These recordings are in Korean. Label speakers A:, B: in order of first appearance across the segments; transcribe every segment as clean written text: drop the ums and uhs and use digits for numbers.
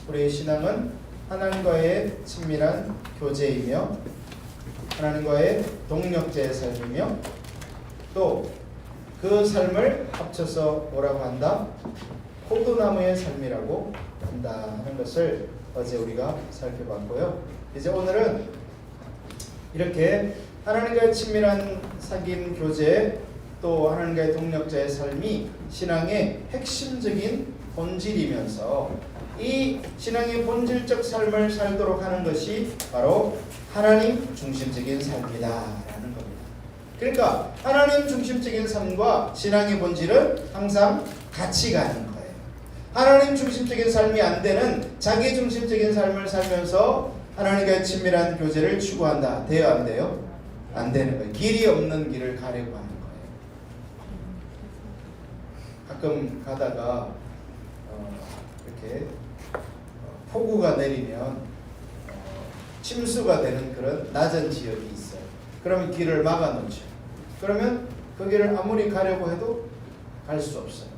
A: 우리의 신앙은 하나님과의 친밀한 교제이며 하나님과의 동력제의 삶이며 또 그 삶을 합쳐서 뭐라고 한다? 포도나무의 삶이라고 한다 하는 것을 어제 우리가 살펴봤고요. 이제 오늘은 이렇게 하나님과의 친밀한 사귐 교제 또 하나님과의 동력자의 삶이 신앙의 핵심적인 본질이면서 이 신앙의 본질적 삶을 살도록 하는 것이 바로 하나님 중심적인 삶이다라는 겁니다. 그러니까 하나님 중심적인 삶과 신앙의 본질은 항상 같이 가는 거예요. 하나님 중심적인 삶이 안 되는 자기 중심적인 삶을 살면서 하나님과의 친밀한 교제를 추구한다. 돼요, 안 돼요? 안 되는 거예요. 길이 없는 길을 가려고 하는 거예요. 가끔 가다가 이렇게 폭우가 내리면 침수가 되는 그런 낮은 지역이 있어요. 그러면 길을 막아 놓죠. 그러면 그 길을 아무리 가려고 해도 갈 수 없어요.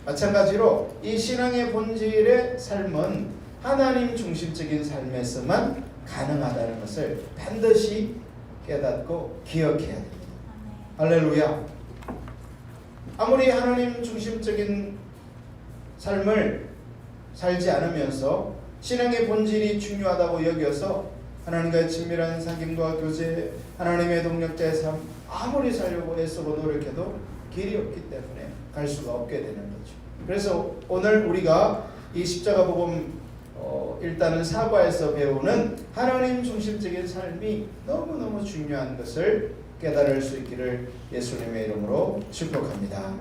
A: 마찬가지로 이 신앙의 본질의 삶은 하나님 중심적인 삶에서만 가능하다는 것을 반드시 깨닫고 기억해야 됩니다. 할렐루야. 아무리 하나님 중심적인 삶을 살지 않으면서 신앙의 본질이 중요하다고 여겨서 하나님과의 친밀한 사귐과 교제, 하나님의 동력자의 삶 아무리 살려고 애쓰고 노력해도 길이 없기 때문에 갈 수가 없게 되는 거죠. 그래서 오늘 우리가 이 십자가 복음 일단은 사과에서 배우는 하나님 중심적인 삶이 너무너무 중요한 것을 깨달을 수 있기를 예수님의 이름으로 축복합니다.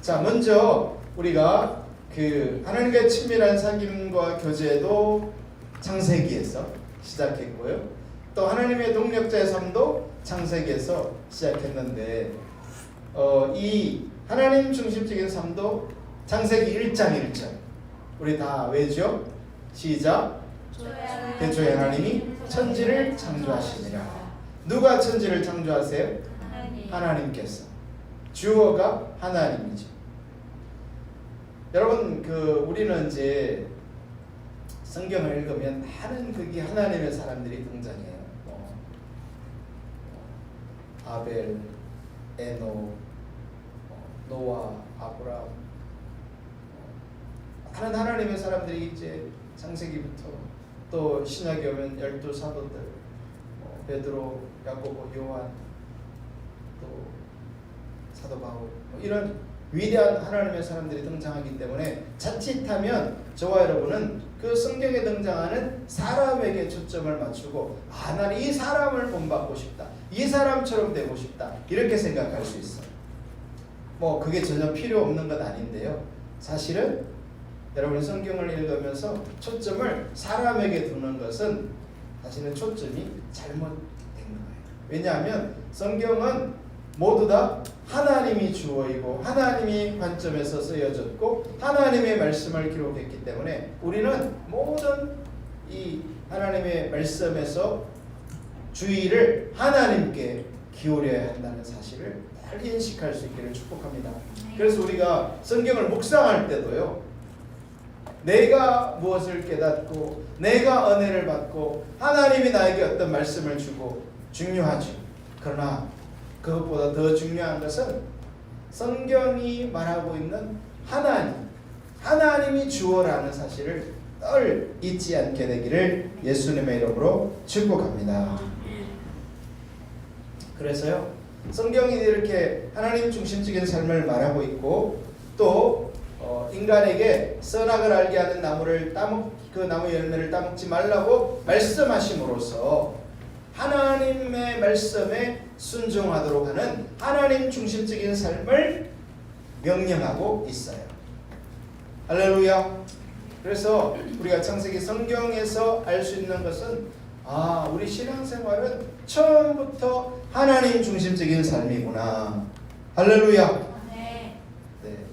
A: 자, 먼저 우리가 그 하나님과의 친밀한 사귐과 교제도 창세기에서 시작했고요. 또 하나님의 동력자의 삶도 창세기에서 시작했는데 이 하나님 중심적인 삶도 창세기 1장 1절 우리 다 외죠? 시작. 대초에 하나님이 천지를 창조하시니라. 누가 천지를 창조하세요? 하나님께서. 주어가 하나님이죠. 여러분 우리는 이제 성경을 읽으면 많은 거기 하나님의 사람들이 등장해요. 아벨, 에녹, 노아, 아브라함, 많은 하나님의 사람들이 이제 창세기부터 또 신약에 오면 12사도들, 베드로, 야고보, 요한, 또 사도 바울 이런 위대한 하나님의 사람들이 등장하기 때문에 자칫하면 저와 여러분은 그 성경에 등장하는 사람에게 초점을 맞추고 나는 이 사람을 본받고 싶다. 이 사람처럼 되고 싶다. 이렇게 생각할 수 있어요. 그게 전혀 필요 없는 건 아닌데요. 사실은 여러분이 성경을 읽으면서 초점을 사람에게 두는 것은 사실은 초점이 잘못된 거예요. 왜냐하면 성경은 모두 다 하나님이 주어이고 하나님이 관점에서 쓰여졌고 하나님의 말씀을 기록했기 때문에 우리는 모든 이 하나님의 말씀에서 주의를 하나님께 기울여야 한다는 사실을 잘 인식할 수 있기를 축복합니다. 그래서 우리가 성경을 묵상할 때도요, 내가 무엇을 깨닫고 내가 은혜를 받고 하나님이 나에게 어떤 말씀을 주고 중요하죠. 그러나 그것보다 더 중요한 것은 성경이 말하고 있는 하나님이 주어라는 사실을 늘 잊지 않게 되기를 예수님의 이름으로 축복합니다. 그래서요, 성경이 이렇게 하나님 중심적인 삶을 말하고 있고 또 인간에게 선악을 알게 하는 그 나무 열매를 따먹지 말라고 말씀하심으로써 하나님의 말씀에 순종하도록 하는 하나님 중심적인 삶을 명령하고 있어요. 할렐루야. 그래서 우리가 창세기 성경에서 알 수 있는 것은 우리 신앙생활은 처음부터 하나님 중심적인 삶이구나. 할렐루야. 네.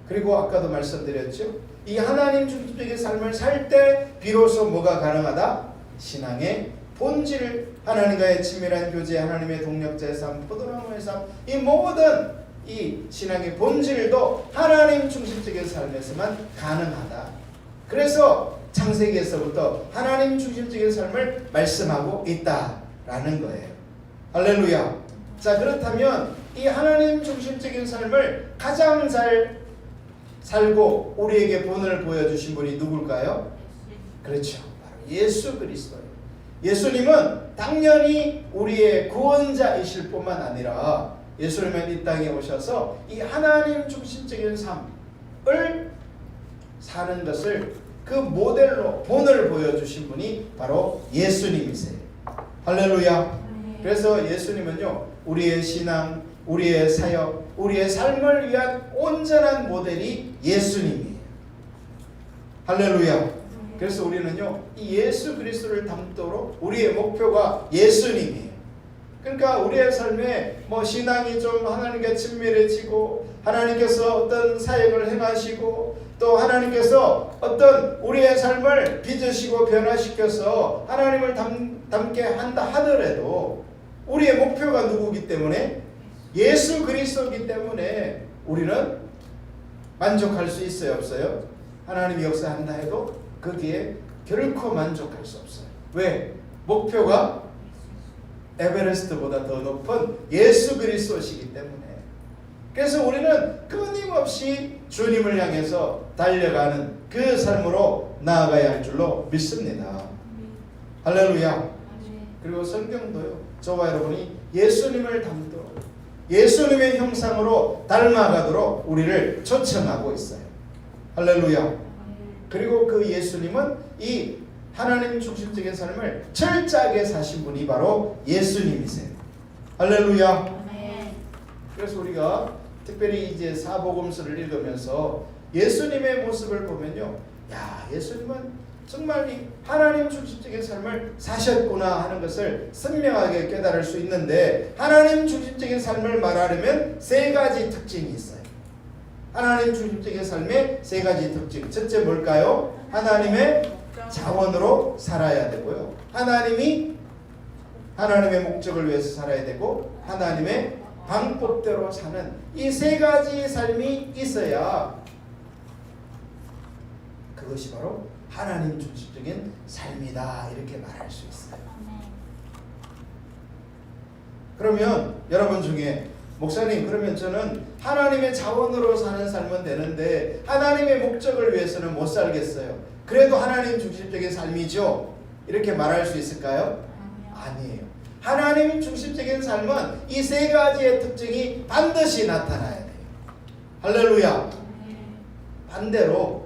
A: 그리고 아까도 말씀드렸죠. 이 하나님 중심적인 삶을 살 때 비로소 뭐가 가능하다? 신앙의 본질을 하나님과의 친밀한 교제, 하나님의 동력자의 삶, 포도나무의 삶, 이 모든 이 신앙의 본질도 하나님 중심적인 삶에서만 가능하다. 그래서 창세기에서부터 하나님 중심적인 삶을 말씀하고 있다라는 거예요. 할렐루야. 자, 그렇다면 이 하나님 중심적인 삶을 가장 잘 살고 우리에게 본을 보여주신 분이 누굴까요? 그렇죠. 바로 예수 그리스도예요. 예수님은 당연히 우리의 구원자이실 뿐만 아니라 예수님은 이 땅에 오셔서 이 하나님 중심적인 삶을 사는 것을 그 모델로 본을 보여주신 분이 바로 예수님이세요. 할렐루야. 그래서 예수님은요, 우리의 신앙, 우리의 사역, 우리의 삶을 위한 온전한 모델이 예수님이에요. 할렐루야. 그래서 우리는요, 이 예수 그리스도를 닮도록 우리의 목표가 예수님이에요. 그러니까 우리의 삶에 뭐 신앙이 좀 하나님께 친밀해지고 하나님께서 어떤 사역을 행하시고 또 하나님께서 어떤 우리의 삶을 빚으시고 변화시켜서 하나님을 닮게 한다 하더라도 우리의 목표가 누구기 때문에 예수 그리스도이기 때문에 우리는 만족할 수 있어요, 없어요? 하나님이 역사한다 해도 거기에 결코 만족할 수 없어요. 왜? 목표가 에베레스트보다 더 높은 예수 그리스도시기 때문에. 그래서 우리는 끊임없이 주님을 향해서 달려가는 그 삶으로 나아가야 할 줄로 믿습니다. 할렐루야. 그리고 성경도요, 저와 여러분이 예수님을 닮도록 예수님의 형상으로 닮아가도록 우리를 초청하고 있어요. 할렐루야. 그리고 그 예수님은 이 하나님 중심적인 삶을 철저하게 사신 분이 바로 예수님이세요. 할렐루야. 그래서 우리가 특별히 이제 사복음서를 읽으면서 예수님의 모습을 보면요, 야, 예수님은 정말 이 하나님 중심적인 삶을 사셨구나 하는 것을 선명하게 깨달을 수 있는데, 하나님 중심적인 삶을 말하려면 세 가지 특징이 있어요. 하나님 중심적인 삶의 세 가지 특징. 첫째 뭘까요? 하나님의 자원으로 살아야 되고요, 하나님의 목적을 위해서 살아야 되고, 하나님의 방법대로 사는 이 세 가지 삶이 있어야 그것이 바로 하나님 중심적인 삶이다, 이렇게 말할 수 있어요. 그러면 여러분 중에 목사님, 그러면 저는 하나님의 자원으로 사는 삶은 되는데 하나님의 목적을 위해서는 못 살겠어요. 그래도 하나님 중심적인 삶이죠, 이렇게 말할 수 있을까요? 아니에요. 하나님 중심적인 삶은 이 세 가지의 특징이 반드시 나타나야 돼요. 할렐루야. 반대로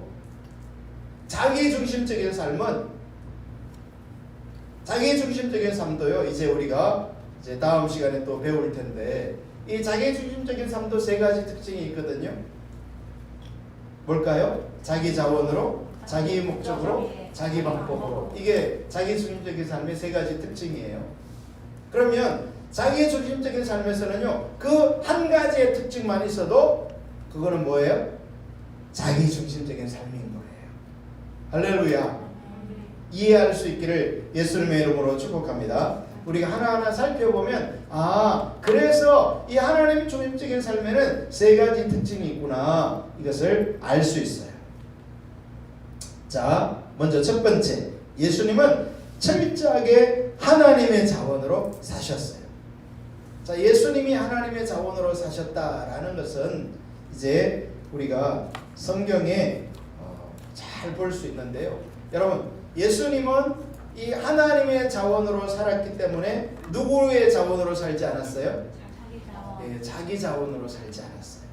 A: 자기 중심적인 삶도요, 이제 우리가 이제 다음 시간에 또 배울 텐데, 이 자기 중심적인 삶도 세 가지 특징이 있거든요. 뭘까요? 자기 자원으로, 자기 목적으로, 자기 방법으로. 이게 자기 중심적인 삶의 세 가지 특징이에요. 그러면 자기 중심적인 삶에서는요, 그 한 가지의 특징만 있어도 그거는 뭐예요? 자기 중심적인 삶인 거예요. 할렐루야. 이해할 수 있기를 예수님의 이름으로 축복합니다. 우리가 하나하나 살펴보면, 아, 그래서 이 하나님 중심적인 삶에는 세 가지 특징이 있구나, 이것을 알 수 있어요. 자, 먼저 첫 번째, 예수님은 철저하게 하나님의 자원으로 사셨어요. 자, 예수님이 하나님의 자원으로 사셨다라는 것은 이제 우리가 성경에 잘 볼 수 있는데요. 여러분, 예수님은 이 하나님의 자원으로 살았기 때문에 누구의 자원으로 살지 않았어요? 자기 자원으로 살지 않았어요.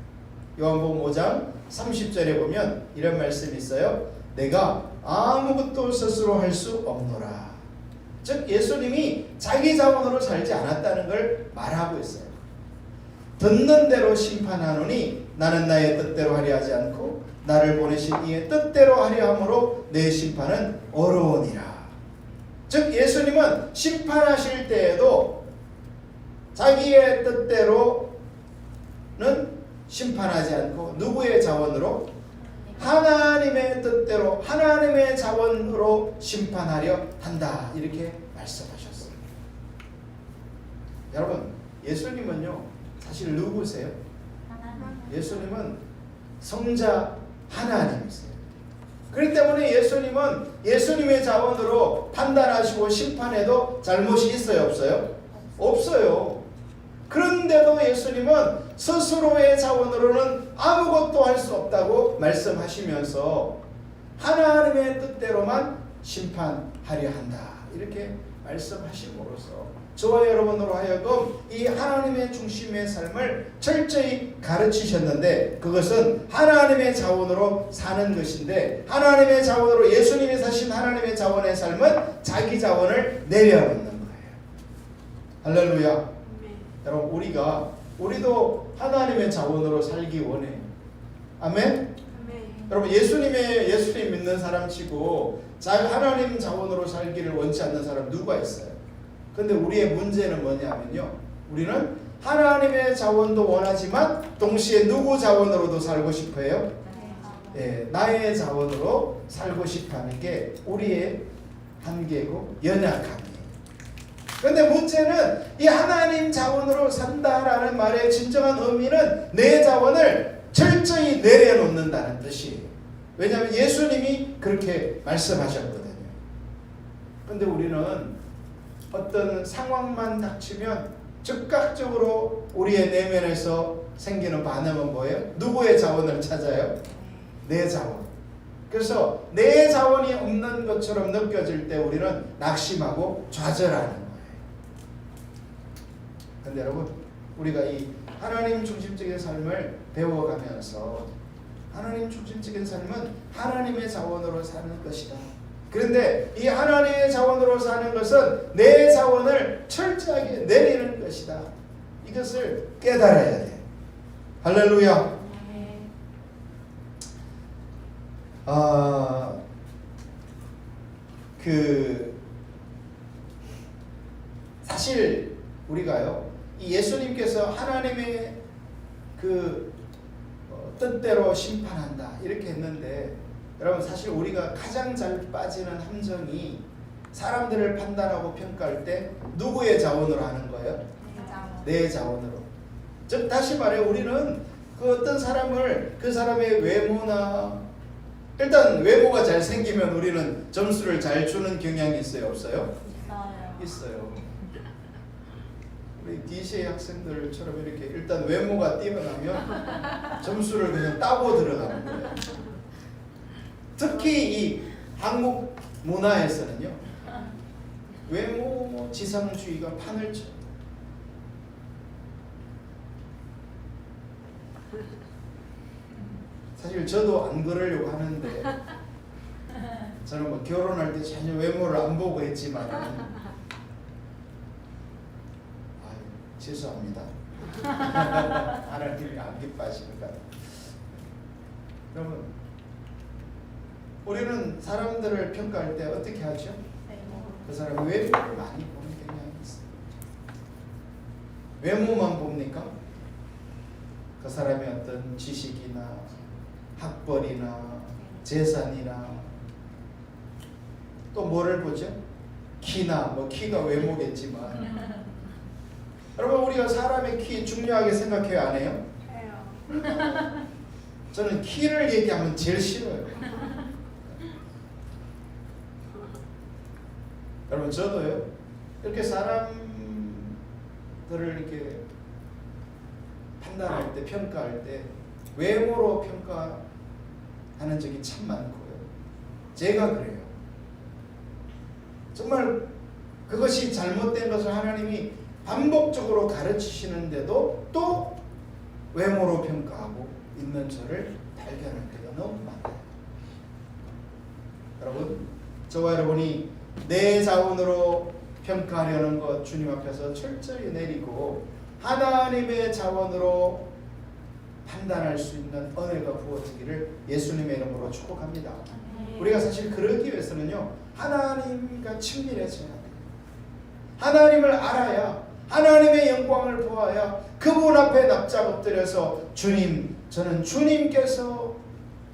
A: 요한복음 5장 30절에 보면 이런 말씀이 있어요. 내가 아무것도 스스로 할 수 없노라. 즉 예수님이 자기 자원으로 살지 않았다는 걸 말하고 있어요. 듣는 대로 심판하노니 나는 나의 뜻대로 하려 하지 않고 나를 보내신 이의 뜻대로 하려 함으로 내 심판은 어려우니라. 즉 예수님은 심판하실 때에도 자기의 뜻대로는 심판하지 않고 누구의 자원으로? 하나님의 뜻대로, 하나님의 자원으로 심판하려 한다, 이렇게 말씀하셨어요. 여러분, 예수님은요 사실 누구세요? 예수님은 성자 하나님이세요. 그렇기 때문에 예수님은 예수님의 자원으로 판단하시고 심판해도 잘못이 있어요, 없어요? 없어요. 그런데도 예수님은 스스로의 자원으로는 아무것도 할 수 없다고 말씀하시면서 하나님의 뜻대로만 심판하려 한다, 이렇게 말씀하심으로써 저와 여러분으로 하여금 이 하나님의 중심의 삶을 철저히 가르치셨는데, 그것은 하나님의 자원으로 사는 것인데, 하나님의 자원으로 예수님이 사신 하나님의 자원의 삶은 자기 자원을 내려놓는 거예요. 할렐루야. 여러분, 우리도 하나님의 자원으로 살기 원해요. 아멘. 여러분, 예수님 믿는 사람 치고 하나님 자원으로 살기를 원치 않는 사람 누가 있어요? 근데 우리의 문제는 뭐냐면요, 우리는 하나님의 자원도 원하지만 동시에 누구 자원으로도 살고 싶어요? 나의 자원으로 살고 싶어하는 게 우리의 한계고 연약함이에요. 그런데 문제는 이 하나님 자원으로 산다라는 말의 진정한 의미는 내 자원을 철저히 내려놓는다는 뜻이에요. 왜냐하면 예수님이 그렇게 말씀하셨거든요. 그런데 우리는 어떤 상황만 닥치면 즉각적으로 우리의 내면에서 생기는 반응은 뭐예요? 누구의 자원을 찾아요? 내 자원. 그래서 내 자원이 없는 것처럼 느껴질 때 우리는 낙심하고 좌절하는 거예요. 그런데 여러분, 우리가 이 하나님 중심적인 삶을 배워가면서, 하나님 중심적인 삶은 하나님의 자원으로 사는 것이다. 그런데 이 하나님의 자원으로 사는 것은 내 자원을 철저하게 내리는 것이다. 이것을 깨달아야 돼. 할렐루야. 사실 우리가요, 이 예수님께서 하나님의 뜻대로 심판한다 이렇게 했는데, 여러분, 사실 우리가 가장 잘 빠지는 함정이 사람들을 판단하고 평가할 때 누구의 자원으로 하는 거예요? 내 자원으로. 즉 다시 말해, 우리는 그 어떤 사람을, 그 사람의 외모나, 일단 외모가 잘 생기면 우리는 점수를 잘 주는 경향이 있어요, 없어요? 있어요. 우리 DCA 학생들처럼 이렇게 일단 외모가 뛰어나면 점수를 그냥 따고 들어가는 거예요. 특히 이 한국 문화에서는요, 외모 지상주의가 판을 쳐. 사실 저도 안 그러려고 하는데, 저는 뭐 결혼할 때 전혀 외모를 안 보고 했지만, 죄송합니다. 하나님이 안 기뻐하십니까? 여러분, 우리는 사람들을 평가할 때 어떻게 하죠? 그 사람의 외모를 많이 보는 경향이 있어요. 외모만 봅니까? 그 사람의 어떤 지식이나 학벌이나 재산이나 또 뭐를 보죠? 키나, 키가 외모겠지만 여러분, 우리가 사람의 키 중요하게 생각해요, 안 해요? 해요. 저는 키를 얘기하면 제일 싫어요. 여러분, 저도요, 이렇게 사람들을 이렇게 판단할 때, 평가할 때 외모로 평가하는 적이 참 많고요. 제가 그래요. 정말 그것이 잘못된 것을 하나님이 반복적으로 가르치시는데도 또 외모로 평가하고 있는 저를 발견할 때가 너무 많아요. 여러분, 저와 여러분이 내 자원으로 평가하려는 것 주님 앞에서 철저히 내리고 하나님의 자원으로 판단할 수 있는 은혜가 부어지기를 예수님의 이름으로 축복합니다. 우리가 사실 그러기 위해서는요, 하나님과 친밀해져야 돼요. 하나님을 알아야, 하나님의 영광을 보아야 그분 앞에 납작 엎드려서 주님, 저는 주님께서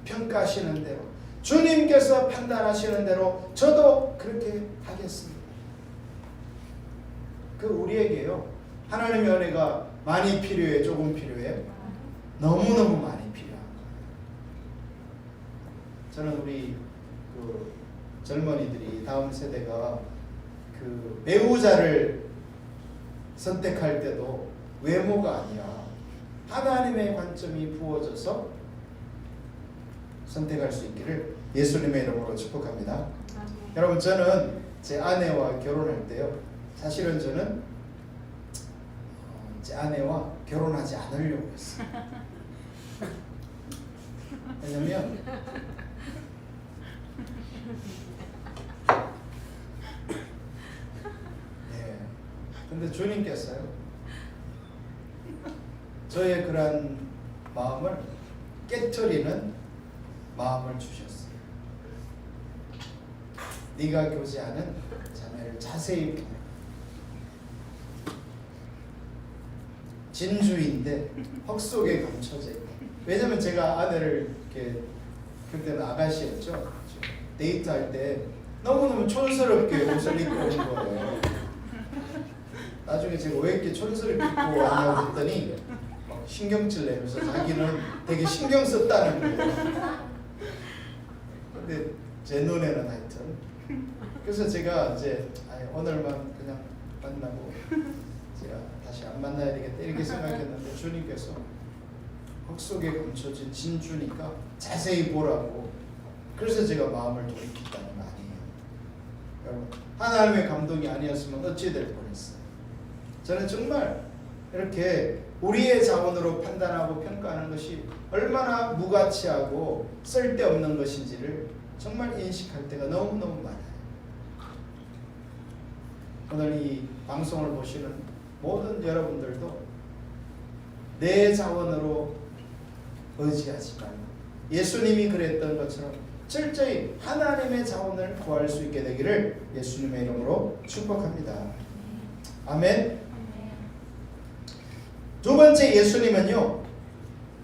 A: 평가하시는 대로, 주님께서 판단하시는 대로 저도 그렇게 하겠습니다. 우리에게요, 하나님의 은혜가 많이 필요해, 조금 필요해? 너무너무 많이 필요한 거예요. 저는 우리 그 젊은이들이 다음 세대가 그 배우자를 선택할 때도 외모가 아니라 하나님의 관점이 부어져서 선택할 수 있기를 예수님의 이름으로 축복합니다. 여러분, 저는 제 아내와 결혼할 때요, 사실은 저는 제 아내와 결혼하지 않으려고 했어요. 왜냐면 근데 주님께서요, 저의 그런 마음을 깨트리는 마음을 주셨어요. 네가 교제하는 자매를 자세히 보라. 진주인데 흙 속에 감춰져 있다. 왜냐면 제가 아내를 이렇게, 그때는 아가씨였죠. 데이트할 때 너무너무 촌스럽게 옷을 입고 온 거예요. 나중에 제가 왜 이렇게 촌스럽게 입고 왔냐고 했더니 막 신경질 내면서 자기는 되게 신경 썼다는 거예요. 근데 제 눈에는 하여튼, 그래서 제가 이제 오늘만 그냥 만나고 제가 다시 안 만나야 되겠다 이렇게 생각했는데, 주님께서 흙 속에 감춰진 진주니까 자세히 보라고, 그래서 제가 마음을 돌이켰다는 거 아니에요. 여러분, 하나님의 감동이 아니었으면 어찌 될 뻔했어요. 저는 정말 이렇게 우리의 자원으로 판단하고 평가하는 것이 얼마나 무가치하고 쓸데없는 것인지를 정말 인식할 때가 너무너무 많아요. 오늘 이 방송을 보시는 모든 여러분들도 내 자원으로 의지하지 말고 예수님이 그랬던 것처럼 철저히 하나님의 자원을 구할 수 있게 되기를 예수님의 이름으로 축복합니다. 아멘. 두 번째, 예수님은요,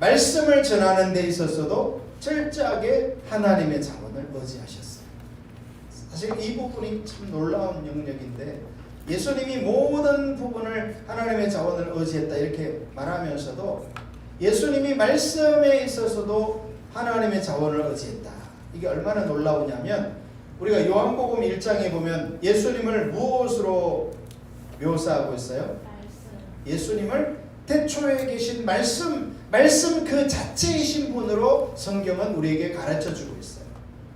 A: 말씀을 전하는 데 있어서도 철저하게 하나님의 자원을 의지하셨어요. 사실 이 부분이 참 놀라운 영역인데, 예수님이 모든 부분을 하나님의 자원을 의지했다 이렇게 말하면서도 예수님이 말씀에 있어서도 하나님의 자원을 의지했다. 이게 얼마나 놀라우냐면, 우리가 요한복음 1장에 보면 예수님을 무엇으로 묘사하고 있어요? 예수님을 태초에 계신 말씀 그 자체이신 분으로 성경은 우리에게 가르쳐주고 있어요.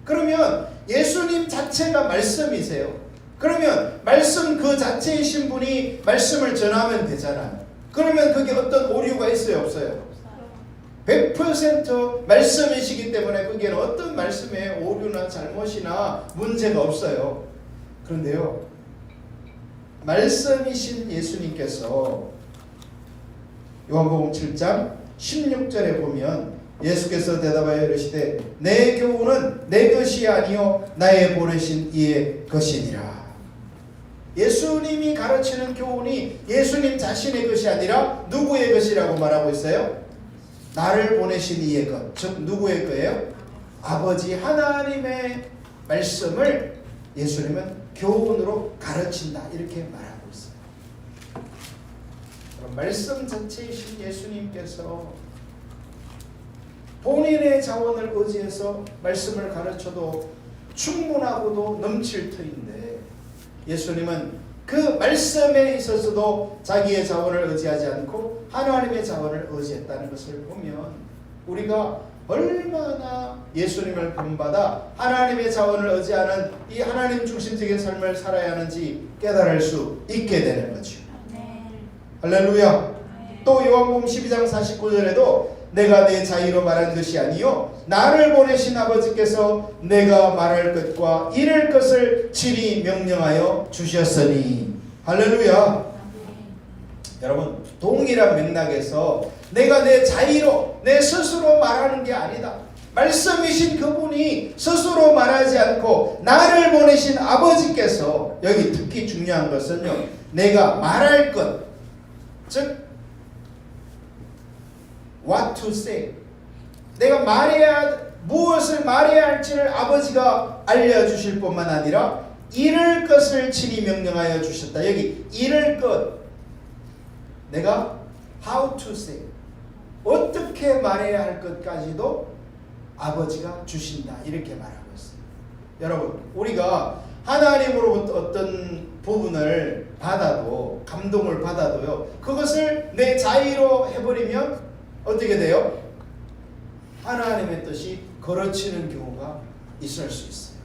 A: 그러면 예수님 자체가 말씀이세요. 그러면 말씀 그 자체이신 분이 말씀을 전하면 되잖아요. 그러면 그게 어떤 오류가 있어요? 없어요? 100% 말씀이시기 때문에 거기에는 어떤 말씀에 오류나 잘못이나 문제가 없어요. 그런데요, 말씀이신 예수님께서 요한복음 7장 16절에 보면 예수께서 대답하여 이르시되 내 교훈은 내 것이 아니요 나의 보내신 이의 것이니라. 예수님이 가르치는 교훈이 예수님 자신의 것이 아니라 누구의 것이라고 말하고 있어요? 나를 보내신 이의 것. 즉 누구의 거예요? 아버지 하나님의 말씀을 예수님은 교훈으로 가르친다 이렇게 말하고 있어요. 말씀 자체이신 예수님께서 본인의 자원을 의지해서 말씀을 가르쳐도 충분하고도 넘칠 터인데, 예수님은 그 말씀에 있어서도 자기의 자원을 의지하지 않고 하나님의 자원을 의지했다는 것을 보면 우리가 얼마나 예수님을 본받아 하나님의 자원을 의지하는 이 하나님 중심적인 삶을 살아야 하는지 깨달을 수 있게 되는 거죠. 할렐루야. 또 요한복음 12장 49절에도 내가 내 자의로 말한 것이 아니요 나를 보내신 아버지께서 내가 말할 것과 이를 것을 친히 명령하여 주셨으니. 할렐루야. 여러분, 동일한 맥락에서 내가 내 자의로 내 스스로 말하는 게 아니다. 말씀이신 그분이 스스로 말하지 않고 나를 보내신 아버지께서, 여기 특히 중요한 것은요, 내가 말할 것, 즉 what to say, 내가 무엇을 말해야 할지를 아버지가 알려주실 뿐만 아니라 이를 것을 친히 명령하여 주셨다. 여기 이를 것, 내가 how to say, 어떻게 말해야 할 것까지도 아버지가 주신다 이렇게 말하고 있어요. 여러분 우리가 하나님으로부터 어떤 부분을 받아도 감동을 받아도요 그것을 내 자의로 해버리면 어떻게 돼요? 하나님의 뜻이 거르치는 경우가 있을 수 있어요.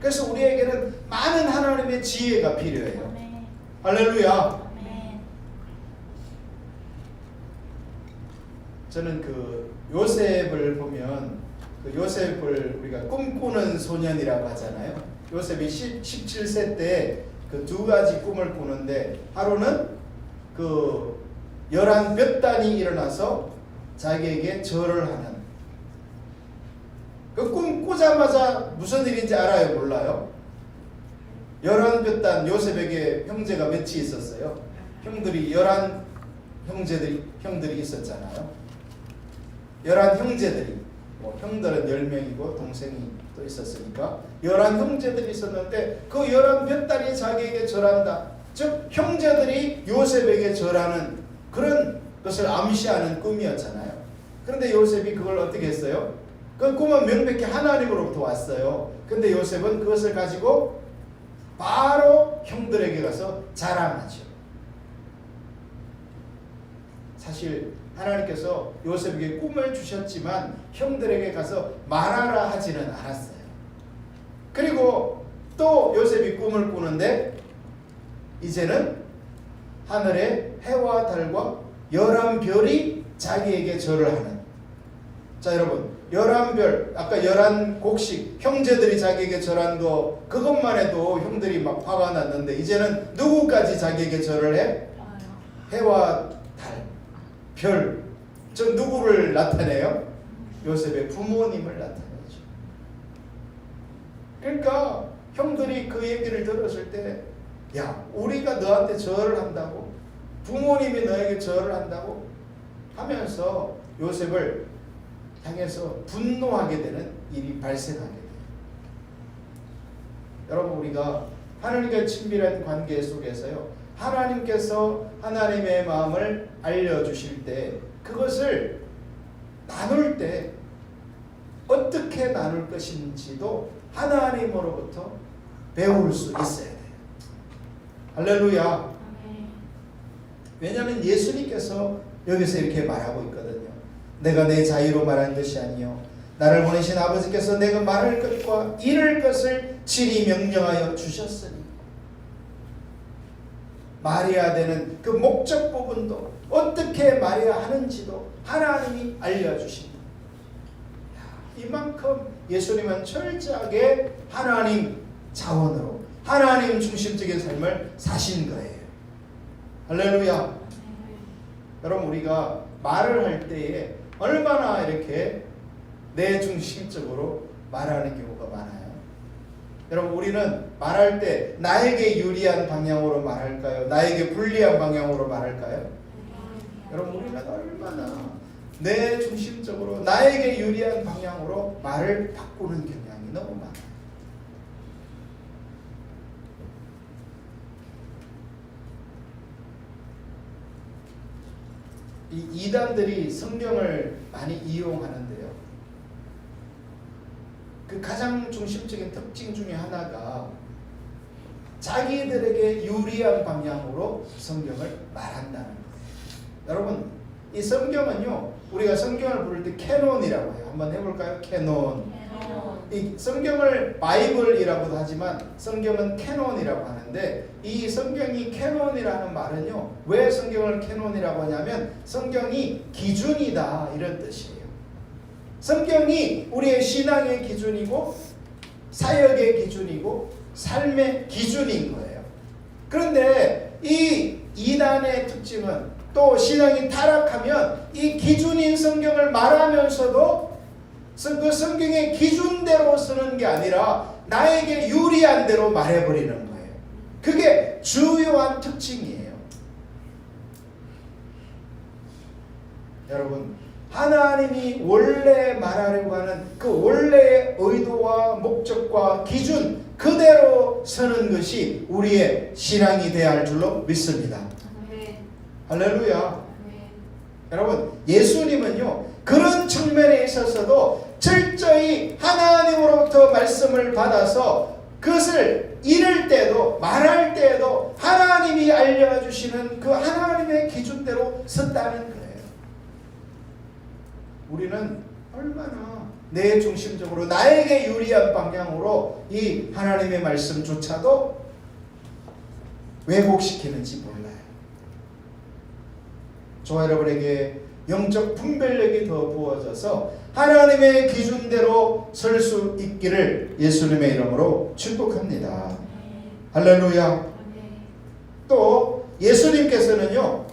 A: 그래서 우리에게는 많은 하나님의 지혜가 필요해요.
B: 아멘.
A: 할렐루야.
B: 아멘.
A: 저는 그 요셉을 보면 그 요셉을 우리가 꿈꾸는 소년이라고 하잖아요. 요셉이 17세 때 그 두 가지 꿈을 꾸는데 하루는 그 11볕단이 일어나서 자기에게 절을 하는 그 꿈 꾸자마자 무슨 일인지 알아요? 몰라요? 11볕단 요셉에게 형제가 몇이 있었어요? 형들이 11형들이 있었잖아요. 11형제들이 뭐 형들은 10명이고 동생이 또 있었으니까 11형제들이 있었는데 그 11볕단이 자기에게 절한다. 즉 형제들이 요셉에게 절하는 그런 것을 암시하는 꿈이었잖아요. 그런데 요셉이 그걸 어떻게 했어요? 그 꿈은 명백히 하나님으로부터 왔어요. 근데 요셉은 그것을 가지고 바로 형들에게 가서 자랑하죠. 사실 하나님께서 요셉에게 꿈을 주셨지만 형들에게 가서 말하라 하지는 않았어요. 그리고 또 요셉이 꿈을 꾸는데 이제는 하늘에 해와 달과 11별이 자기에게 절을 하는. 자 여러분 11별 아까 11곡식 형제들이 자기에게 절한 거 그것만 해도 형들이 막 화가 났는데 이제는 누구까지 자기에게 절을 해? 해와 달 별, 저 누구를 나타내요? 요셉의 부모님을 나타내죠. 그러니까 형들이 그 얘기를 들었을 때, 야, 우리가 너한테 절을 한다고? 부모님이 너에게 절을 한다고? 하면서 요셉을 향해서 분노하게 되는 일이 발생하게 돼요. 여러분 우리가 하나님과 친밀한 관계 속에서요. 하나님께서 하나님의 마음을 알려주실 때 그것을 나눌 때 어떻게 나눌 것인지도 하나님으로부터 배울 수 있어야 돼요. 할렐루야. 왜냐하면 예수님께서 여기서 이렇게 말하고 있거든요. 내가 내 자유로 말한 것이 아니요 나를 보내신 아버지께서 내가 말할 것과 이룰 것을 친히 명령하여 주셨으니 말해야 되는 그 목적 부분도 어떻게 말해야 하는지도 하나님이 알려주신다. 이만큼 예수님은 철저하게 하나님 자원으로 하나님 중심적인 삶을 사신 거예요. 할렐루야. 여러분 우리가 말을 할 때에 얼마나 이렇게 내 중심적으로 말하는 경우가 많아요. 여러분 우리는 말할 때 나에게 유리한 방향으로 말할까요? 나에게 불리한 방향으로 말할까요? 여러분 우리는 얼마나 내 중심적으로 나에게 유리한 방향으로 말을 바꾸는 경향이 너무 많아요. 이 이단들이 성경을 많이 이용하는데요. 그 가장 중심적인 특징 중에 하나가 자기들에게 유리한 방향으로 성경을 말한다는 거예요. 여러분 이 성경은요 우리가 성경을 부를 때 캐논이라고 해요. 한번 해볼까요? 캐논. 이 성경을 바이블이라고도 하지만 성경은 캐논이라고 하는데 이 성경이 캐논이라는 말은요 왜 성경을 캐논이라고 하냐면 성경이 기준이다 이런 뜻이에요. 성경이 우리의 신앙의 기준이고 사역의 기준이고 삶의 기준인 거예요. 그런데 이 이단의 특징은 또 신앙이 타락하면 이 기준인 성경을 말하면서도 그 성경의 기준대로 쓰는 게 아니라 나에게 유리한 대로 말해버리는 거예요. 그게 주요한 특징이에요. 여러분 하나님이 원래 말하려고 하는 그 원래의 의도와 목적과 기준 그대로 서는 것이 우리의 신앙이 되어야 할 줄로 믿습니다. 할렐루야. 여러분, 예수님은요, 그런 측면에 있어서도 철저히 하나님으로부터 말씀을 받아서 그것을 이룰 때도 말할 때도 하나님이 알려주시는 그 하나님의 기준대로 섰다는 거예요. 우리는 얼마나 내 중심적으로 나에게 유리한 방향으로 이 하나님의 말씀조차도 왜곡시키는지 몰라요. 저와 여러분에게 영적 분별력이 더 부어져서 하나님의 기준대로 설 수 있기를 예수님의 이름으로 축복합니다. 할렐루야. 또 예수님께서는요,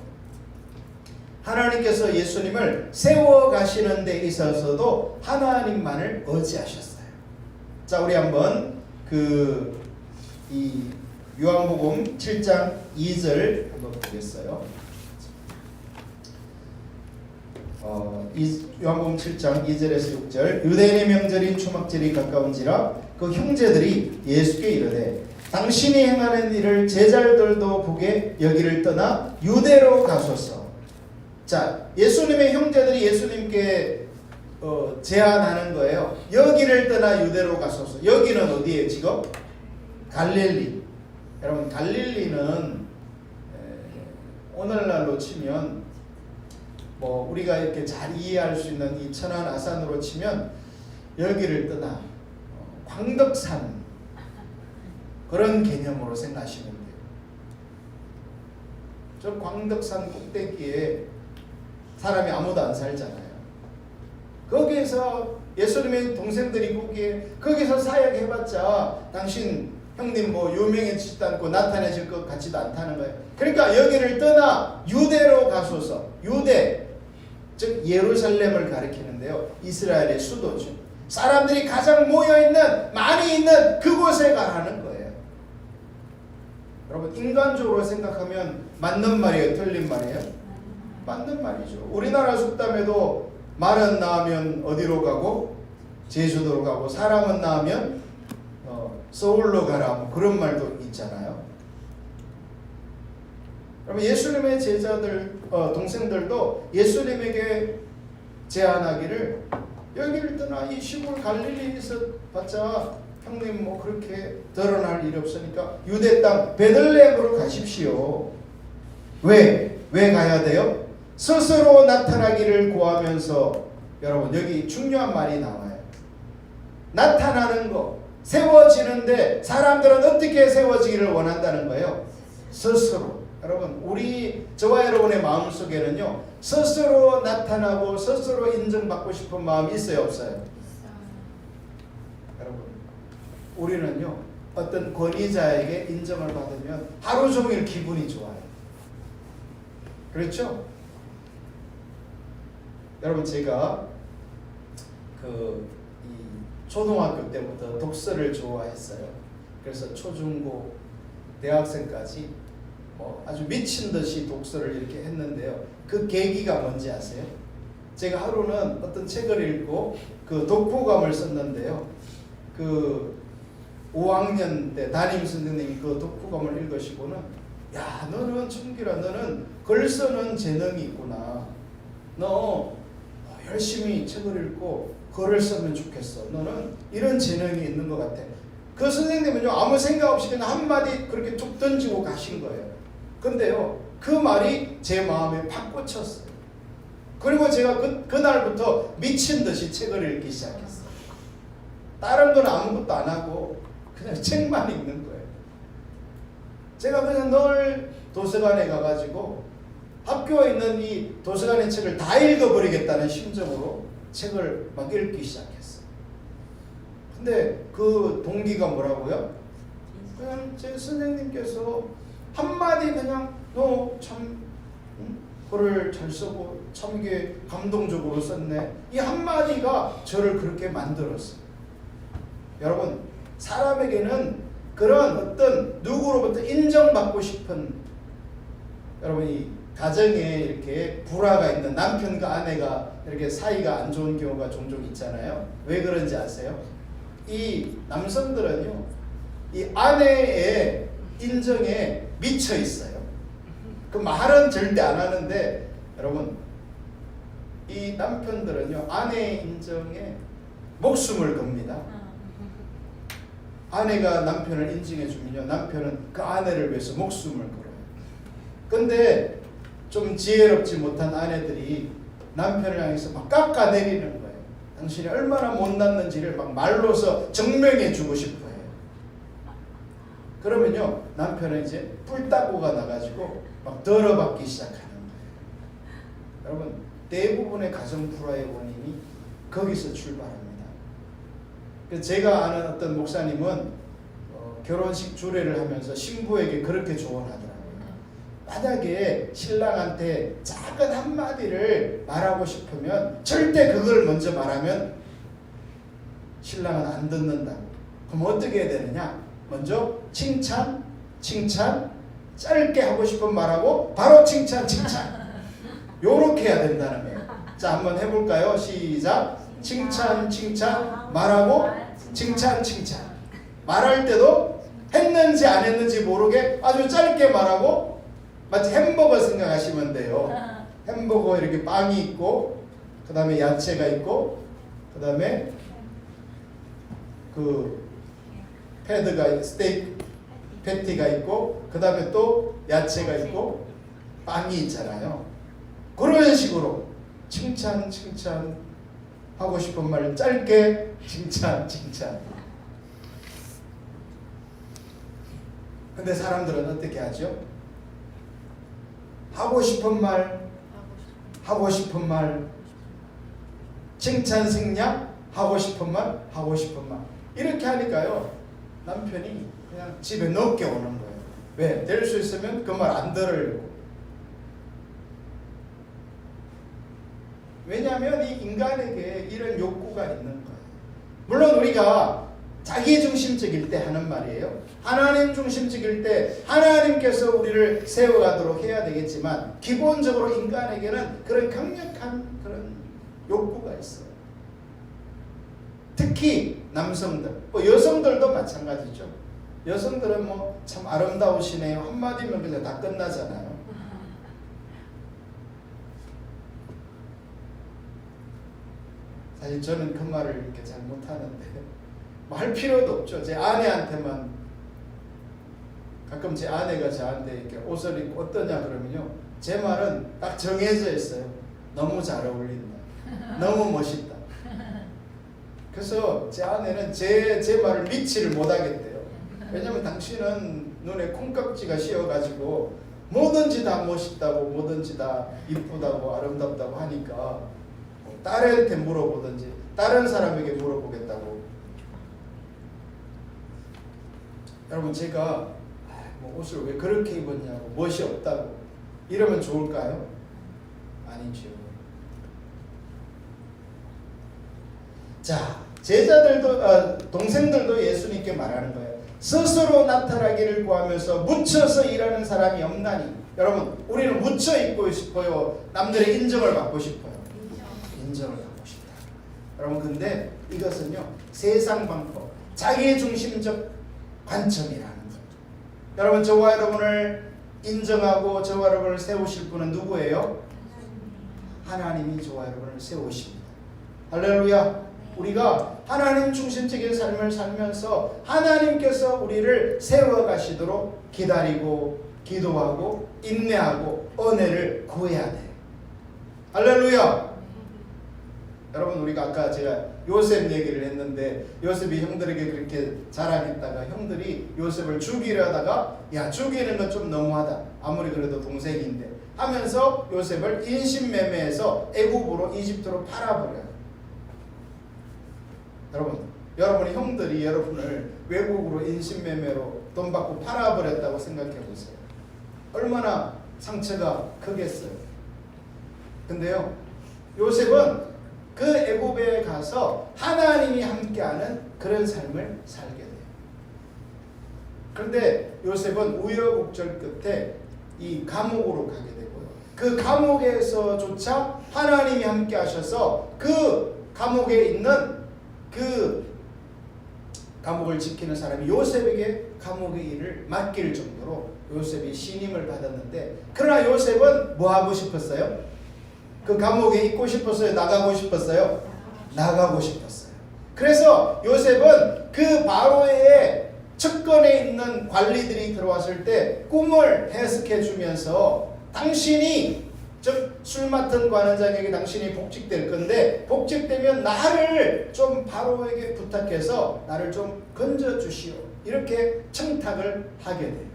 A: 하나님께서 예수님을 세워가시는 데 있어서도 하나님만을 의지하셨어요. 자, 우리 한번 이 요한복음 7장 2절 한번 보겠어요. 요한복음 7장 2절에서 6절. 유대인의 명절인 초막절이 가까운지라 그 형제들이 예수께 이르되 당신이 행하는 일을 제자들도 보게 여기를 떠나 유대로 가소서. 자, 예수님의 형제들이 예수님께 제안하는 거예요. 여기를 떠나 유대로 가소서. 여기는 어디예요 지금? 갈릴리. 여러분, 갈릴리는 오늘날로 치면 우리가 이렇게 잘 이해할 수 있는 이 천안 아산으로 치면 여기를 떠나 광덕산, 그런 개념으로 생각하시면 돼요. 저 광덕산 꼭대기에 사람이 아무도 안 살잖아요. 거기에서 예수님의 동생들이 거기서 사역해봤자 당신 형님 유명해지지도 않고 나타내실 것 같지도 않다는 거예요. 그러니까 여기를 떠나 유대로 가소서. 유대, 즉 예루살렘을 가리키는데요, 이스라엘의 수도죠. 사람들이 가장 모여있는, 많이 있는 그곳에 가라는 거예요. 여러분, 인간적으로 생각하면 맞는 말이에요, 틀린 말이에요? 맞는 말이죠. 우리나라 속담에도 말은 낳으면 어디로 가고? 제주도로 가고, 사람은 낳으면 서울로 가라, 그런 말도 있잖아요. 여러분, 예수님의 제자들, 동생들도 예수님에게 제안하기를 여기를 떠나 이 시골 갈릴리에서 봤자 형님 그렇게 드러날 일이 없으니까 유대 땅 베들레헴으로 가십시오. 왜 가야 돼요? 스스로 나타나기를 구하면서. 여러분, 여기 중요한 말이 나와요. 나타나는 거, 세워지는데 사람들은 어떻게 세워지기를 원한다는 거예요? 스스로. 여러분, 저와 여러분의 마음속에는요, 스스로 나타나고 스스로 인정받고 싶은 마음이 있어요, 없어요? 여러분, 우리는요, 어떤 권위자에게 인정을 받으면 하루 종일 기분이 좋아요. 그렇죠? 여러분, 제가 초등학교 때부터 독서를 좋아했어요. 그래서 초중고 대학생까지 아주 미친 듯이 독서를 이렇게 했는데요. 그 계기가 뭔지 아세요? 제가 하루는 어떤 책을 읽고 그 독후감을 썼는데요. 5학년 때 담임 선생님이 그 독후감을 읽으시고는, 야, 너는 청기라, 너는 글 쓰는 재능이 있구나. 너 열심히 책을 읽고 글을 쓰면 좋겠어. 너는 이런 재능이 있는 것 같아. 그 선생님은요, 아무 생각 없이 그냥 한마디 그렇게 툭 던지고 가신 거예요. 근데요, 그 말이 제 마음에 팍 꽂혔어요. 그리고 제가 그날부터 미친 듯이 책을 읽기 시작했어요. 다른 건 아무것도 안 하고 그냥 책만 읽는 거예요. 제가 그냥 늘 도서관에 가가지고 학교에 있는 이 도서관의 책을 다 읽어버리겠다는 심정으로 책을 막 읽기 시작했어요. 근데 그 동기가 뭐라고요? 그냥 제 선생님께서 한마디 그냥 너 참 글을 잘 쓰고 참 이게 감동적으로 썼네, 이 한마디가 저를 그렇게 만들었어요. 여러분, 사람에게는 그런 어떤 누구로부터 인정받고 싶은, 여러분, 이 가정에 이렇게 불화가 있는 남편과 아내가 이렇게 사이가 안 좋은 경우가 종종 있잖아요. 왜 그런지 아세요? 이 남성들은요, 이 아내의 인정에 미쳐 있어요. 그 말은 절대 안 하는데, 여러분, 이 남편들은요 아내의 인정에 목숨을 겁니다. 아내가 남편을 인정해 주면요 남편은 그 아내를 위해서 목숨을 걸어요. 근데 좀 지혜롭지 못한 아내들이 남편을 향해서 막 깎아내리는 거예요. 당신이 얼마나 못났는지를 막 말로서 증명해 주고 싶어요. 그러면요 남편은 이제 뿔따구가 나가지고 막 덜어받기 시작하는 거예요. 여러분 대부분의 가정 불화의 원인이 거기서 출발합니다. 제가 아는 어떤 목사님은 결혼식 주례를 하면서 신부에게 그렇게 조언하더라고요. 만약에 신랑한테 작은 한마디를 말하고 싶으면 절대 그걸 먼저 말하면 신랑은 안 듣는다고. 그럼 어떻게 해야 되느냐? 먼저 칭찬, 짧게 하고 싶은 말하고 바로 칭찬. 요렇게 해야 된다는 거예요. 자, 한번 해볼까요? 시작. 칭찬, 말하고 칭찬. 말할 때도 했는지 안 했는지 모르게 아주 짧게 말하고 마치 햄버거 생각하시면 돼요. 햄버거 이렇게 빵이 있고 그 다음에 야채가 있고 그 다음에 그 패드가 스테이크 패티가 있고 그 다음에 또 야채가 있고 빵이 있잖아요. 그런 식으로 칭찬 하고 싶은 말 짧게 칭찬. 근데 사람들은 어떻게 하죠? 하고 싶은 말 칭찬 생략 하고 싶은 말 이렇게 하니까요 남편이 그냥 집에 늦게 오는 거예요. 왜? 될 수 있으면 그 말 안 들으려고. 왜냐하면 이 인간에게 이런 욕구가 있는 거예요. 물론 우리가 자기중심적일 때 하는 말이에요. 하나님 중심적일 때 하나님께서 우리를 세워가도록 해야 되겠지만 기본적으로 인간에게는 그런 강력한 그런 욕구가 있어요. 특히 남성들, 여성들도 마찬가지죠. 여성들은 뭐 참 아름다우시네요 한마디면 그냥 다 끝나잖아요. 사실 저는 그 말을 이렇게 잘 못하는데 뭐 할 필요도 없죠. 제 아내한테만 가끔 제 아내가 저한테 이렇게 옷을 입고 어떠냐 그러면요 제 말은 딱 정해져 있어요. 너무 잘 어울린다. 너무 멋있다. 그래서 제 아내는 제 말을 믿지를 못하겠대요. 왜냐면 당신은 눈에 콩깍지가 씌어가지고 뭐든지 다 멋있다고 뭐든지 다 이쁘다고 아름답다고 하니까 딸한테 물어보든지 다른 사람에게 물어보겠다고. 여러분 제가 뭐 옷을 왜 그렇게 입었냐고 멋이 없다고 이러면 좋을까요? 아니죠. 자, 제자들도 동생들도 예수님께 말하는 거예요. 스스로 나타나기를 구하면서 묻혀서 일하는 사람이 없나니. 여러분 우리는 묻혀 있고 싶어요? 남들의 인정을 받고 싶어요? 인정을 받고 싶다. 여러분 근데 이것은요 세상 방법 자기중심적 관점이라는 거예요. 여러분 저와 여러분을 인정하고 저와 여러분을 세우실 분은 누구예요? 하나님이 저와 여러분을 세우십니다. 할렐루야. 우리가 하나님 중심적인 삶을 살면서 하나님께서 우리를 세워가시도록 기다리고 기도하고 인내하고 은혜를 구해야 돼요. 할렐루야. 여러분 우리가 아까 제가 요셉 얘기를 했는데 요셉이 형들에게 그렇게 자랑했다가 형들이 요셉을 죽이려 하다가 야 죽이는 건 좀 너무하다. 아무리 그래도 동생인데 하면서 요셉을 인신매매해서 애굽으로 이집트로 팔아버려요. 여러분의 형들이 여러분을 외국으로 인신매매로 돈 받고 팔아버렸다고 생각해 보세요. 얼마나 상처가 크겠어요. 근데요 요셉은 그 애굽에 가서 하나님이 함께하는 그런 삶을 살게 돼요. 그런데 요셉은 우여곡절 끝에 이 감옥으로 가게 되고요. 그 감옥에서조차 하나님이 함께 하셔서 그 감옥에 있는 그 감옥을 지키는 사람이 요셉에게 감옥의 일을 맡길 정도로 요셉이 신임을 받았는데 그러나 요셉은 뭐 하고 싶었어요? 그 감옥에 있고 싶었어요? 나가고 싶었어요? 나가고 싶었어요. 그래서 요셉은 그 바로의 측근에 있는 관리들이 들어왔을 때 꿈을 해석해 주면서 당신이 즉 술 맡은 관원장에게 당신이 복직될 건데 복직되면 나를 좀 바로에게 부탁해서 나를 좀 건져 주시오. 이렇게 청탁을 하게 돼요.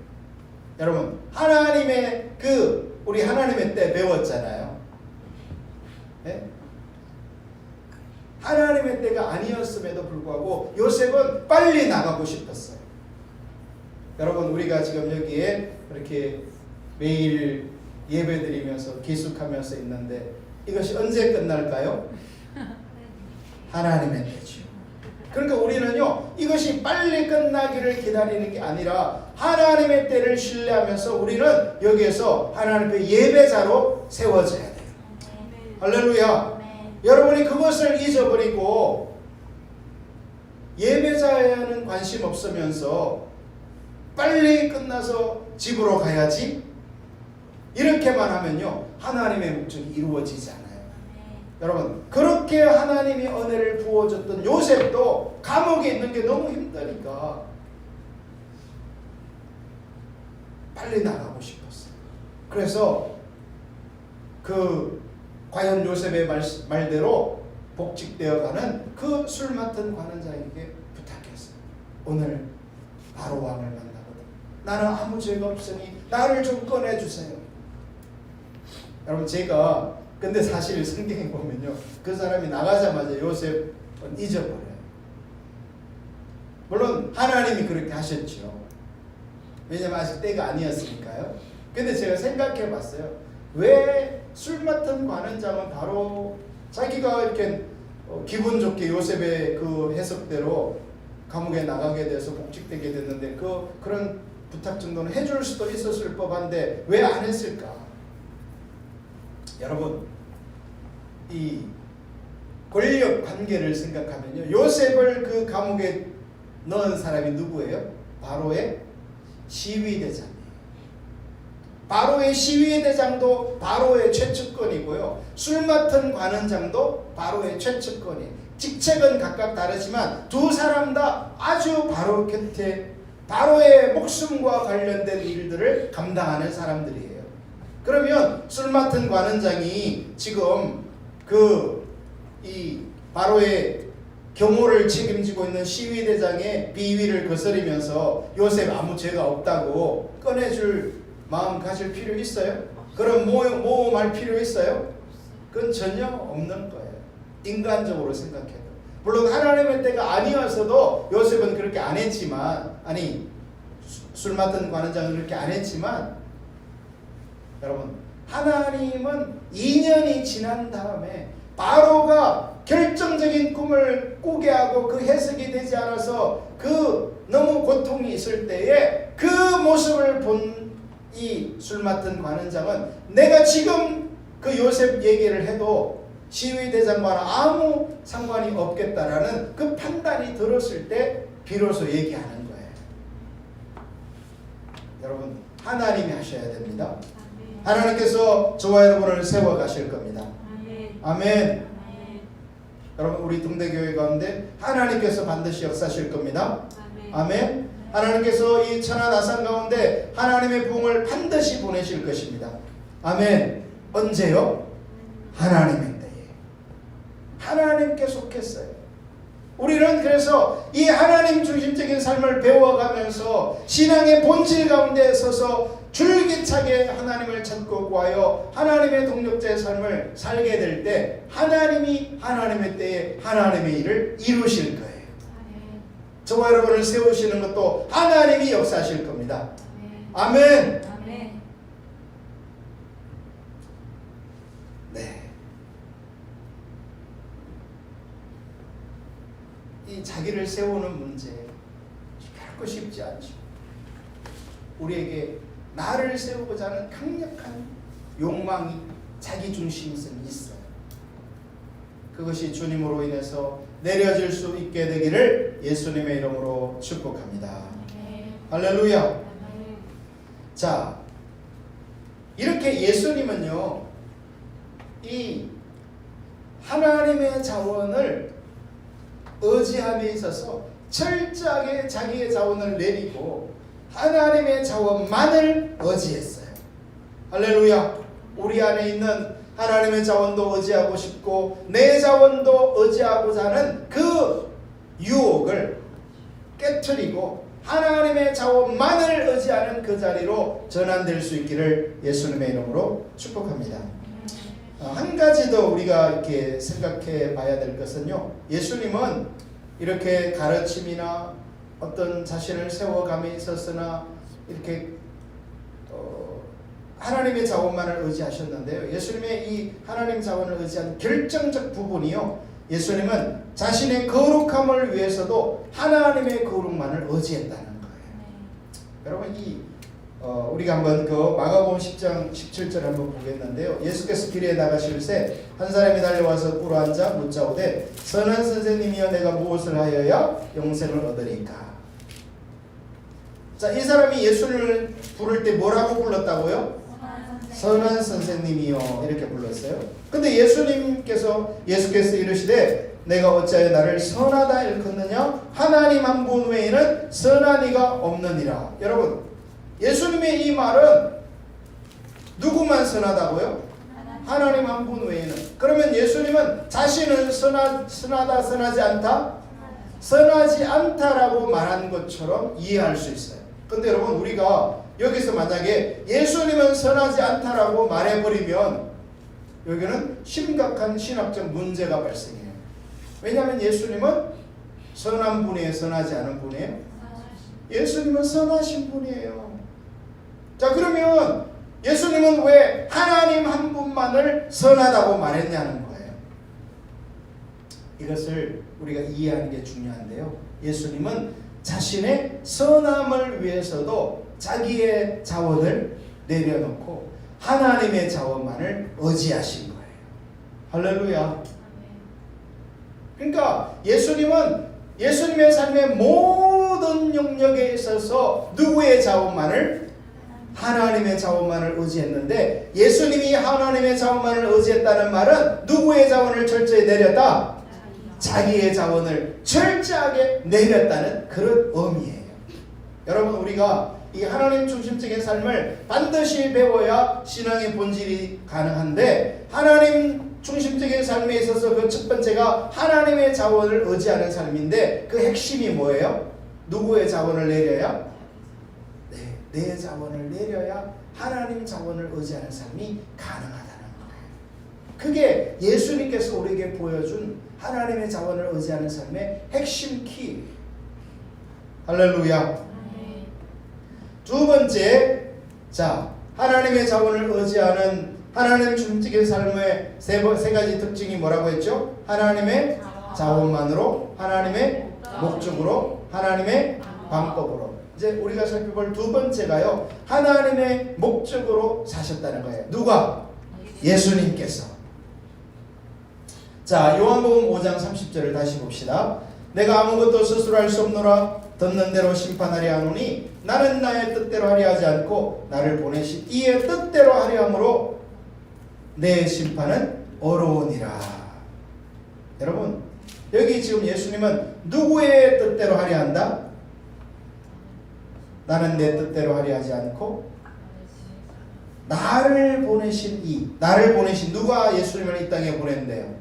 A: 여러분 하나님의 우리 하나님의 때 배웠잖아요. 네? 하나님의 때가 아니었음에도 불구하고 요셉은 빨리 나가고 싶었어요. 여러분 우리가 지금 여기에 이렇게 매일 예배드리면서 기숙하면서 있는데 이것이 언제 끝날까요? 하나님의 때죠. 그러니까 우리는요 이것이 빨리 끝나기를 기다리는 게 아니라 하나님의 때를 신뢰하면서 우리는 여기에서 하나님의 예배자로 세워져야 돼요. 할렐루야. 여러분이 그것을 잊어버리고 예배자에는 관심 없으면서 빨리 끝나서 집으로 가야지 이렇게만 하면요 하나님의 목적이 이루어지지 않아요. 여러분 그렇게 하나님이 은혜를 부어줬던 요셉도 감옥에 있는 게 너무 힘드니까 빨리 나가고 싶었어요. 그래서 과연 요셉의 말대로 복직되어가는 그 술 맡은 관원장에게 부탁했어요. 오늘 바로 왕을 만나거든. 나는 아무 죄가 없으니 나를 좀 꺼내주세요. 여러분 제가 근데 사실 성경에 보면요 그 사람이 나가자마자 요셉은 잊어버려요. 물론 하나님이 그렇게 하셨죠. 왜냐면 아직 때가 아니었으니까요. 근데 제가 생각해 봤어요. 왜 술 맡은 관원장은 바로 자기가 이렇게 기분 좋게 요셉의 그 해석대로 감옥에 나가게 돼서 복직되게 됐는데 그런 부탁 정도는 해줄 수도 있었을 법한데 왜 안 했을까? 여러분 이 권력 관계를 생각하면요 요셉을 그 감옥에 넣은 사람이 누구예요? 바로의 시위대장. 바로의 시위대장도 바로의 최측근이고요. 술 맡은 관원장도 바로의 최측근이. 직책은 각각 다르지만 두 사람 다 아주 바로 곁에 바로의 목숨과 관련된 일들을 감당하는 사람들이에요. 그러면 술 맡은 관원장이 지금 이 바로의 경호를 책임지고 있는 시위대장의 비위를 거스리면서 요셉 아무 죄가 없다고 꺼내줄 마음 가질 필요 있어요? 그럼 모험할 필요 있어요? 그건 전혀 없는 거예요. 인간적으로 생각해도. 물론 하나님의 때가 아니었어도 요셉은 그렇게 안 했지만 술 맡은 관원장은 그렇게 안 했지만 여러분 하나님은 2년이 지난 다음에 바로가 결정적인 꿈을 꾸게 하고 그 해석이 되지 않아서 너무 고통이 있을 때에 그 모습을 본 이 술 맡은 관원장은 내가 지금 그 요셉 얘기를 해도 시위대장과는 아무 상관이 없겠다라는 그 판단이 들었을 때 비로소 얘기하는 거예요. 여러분 하나님이 하셔야 됩니다. 하나님께서 저와 여러분을 세워가실 겁니다. 아멘. 여러분 우리 동대교회 가운데 하나님께서 반드시 역사하실 겁니다. 아멘. 하나님께서 이 천하 나상 가운데 하나님의 부흥을 반드시 보내실 것입니다. 아멘. 언제요? 하나님의 때에. 하나님께 속했어요. 우리는 그래서 이 하나님 중심적인 삶을 배워가면서 신앙의 본질 가운데 서서 줄기차게 하나님을 찾고 구하여 하나님의 동력자의 삶을 살게 될 때 하나님이 하나님의 때에 하나님의 일을 이루실 거예요. 저와 여러분을 세우시는 것도 하나님이 역사하실 겁니다. 아멘. 아멘. 네. 이 자기를 세우는 문제 결코 쉽지 않죠. 우리에게 나를 세우고자 하는 강력한 욕망이 자기중심성이 있어요. 그것이 주님으로 인해서 내려질 수 있게 되기를 예수님의 이름으로 축복합니다. 할렐루야. 자, 이렇게 예수님은요 이 하나님의 자원을 의지함에 있어서 철저하게 자기의 자원을 내리고 하나님의 자원만을 의지했어요. 할렐루야. 우리 안에 있는 하나님의 자원도 의지하고 싶고 내 자원도 의지하고자 하는 그 유혹을 깨트리고 하나님의 자원만을 의지하는 그 자리로 전환될 수 있기를 예수님의 이름으로 축복합니다. 한 가지 더 우리가 이렇게 생각해 봐야 될 것은요, 예수님은 이렇게 가르침이나 어떤 자신을 세워감에 있어서나 이렇게 하나님의 자원만을 의지하셨는데요, 예수님의 이 하나님 자원을 의지한 결정적 부분이요, 예수님은 자신의 거룩함을 위해서도 하나님의 거룩만을 의지했다는 거예요. 여러분, 우리가 한번 그 마가복음 10장 17절 한번 보겠는데요, 예수께서 길에 나가실새 한 사람이 달려와서 꿇어앉아 묻자오되 선한 선생님이여 내가 무엇을 하여야 영생을 얻으리까? 자, 이 사람이 예수를 부를 때 뭐라고 불렀다고요? 선한 선생님이요 이렇게 불렀어요. 근데 예수께서 이르시되 내가 어찌하여 나를 선하다 일컫느냐? 하나님 한 분 외에는 선한 이가 없느니라. 여러분, 예수님의 이 말은 누구만 선하다고요? 하나님 한 분 외에는. 그러면 예수님은 자신은 선하다 선하지 않다? 선하지 않다라고 말한 것처럼 이해할 수 있어요. 근데 여러분, 우리가 여기서 만약에 예수님은 선하지 않다라고 말해버리면 여기는 심각한 신학적 문제가 발생해요. 왜냐하면 예수님은 선한 분이에요, 선하지 않은 분이에요? 예수님은 선하신 분이에요. 자, 그러면 예수님은 왜 하나님 한 분만을 선하다고 말했냐는 거예요. 이것을 우리가 이해하는 게 중요한데요, 예수님은 자신의 선함을 위해서도 자기의 자원을 내려놓고 하나님의 자원만을 의지하신 거예요. 할렐루야. 그러니까 예수님은 예수님의 삶의 모든 영역에 있어서 누구의 자원만을? 하나님의 자원만을 의지했는데, 예수님이 하나님의 자원만을 의지했다는 말은 누구의 자원을 철저히 내렸다? 자기의 자원을 철저하게 내렸다는 그런 의미예요. 여러분, 우리가 이 하나님 중심적인 삶을 반드시 배워야 신앙의 본질이 가능한데, 하나님 중심적인 삶에 있어서 그 첫 번째가 하나님의 자원을 의지하는 삶인데, 그 핵심이 뭐예요? 누구의 자원을 내려야? 내 자원을 내려야 하나님 자원을 의지하는 삶이 가능하다는 거예요. 그게 예수님께서 우리에게 보여준 하나님의 자원을 의지하는 삶의 핵심 키. 할렐루야. 두 번째, 자, 하나님의 자원을 의지하는 하나님 중심적인 삶의 세 가지 특징이 뭐라고 했죠? 하나님의 자원만으로, 하나님의 목적으로, 하나님의 방법으로. 이제 우리가 살펴볼 두 번째가요, 하나님의 목적으로 사셨다는 거예요. 누가? 예수님께서. 자, 요한복음 5장 30절을 다시 봅시다. 내가 아무것도 스스로 할 수 없노라. 듣는 대로 심판하려 하노니 나는 나의 뜻대로 하려 하지 않고 나를 보내신 이의 뜻대로 하려 함으로 내 심판은 어려우니라. 여러분, 여기 지금 예수님은 누구의 뜻대로 하려 한다? 나는 내 뜻대로 하려 하지 않고 나를 보내신 나를 보내신 누가 예수님을 이 땅에 보낸대요?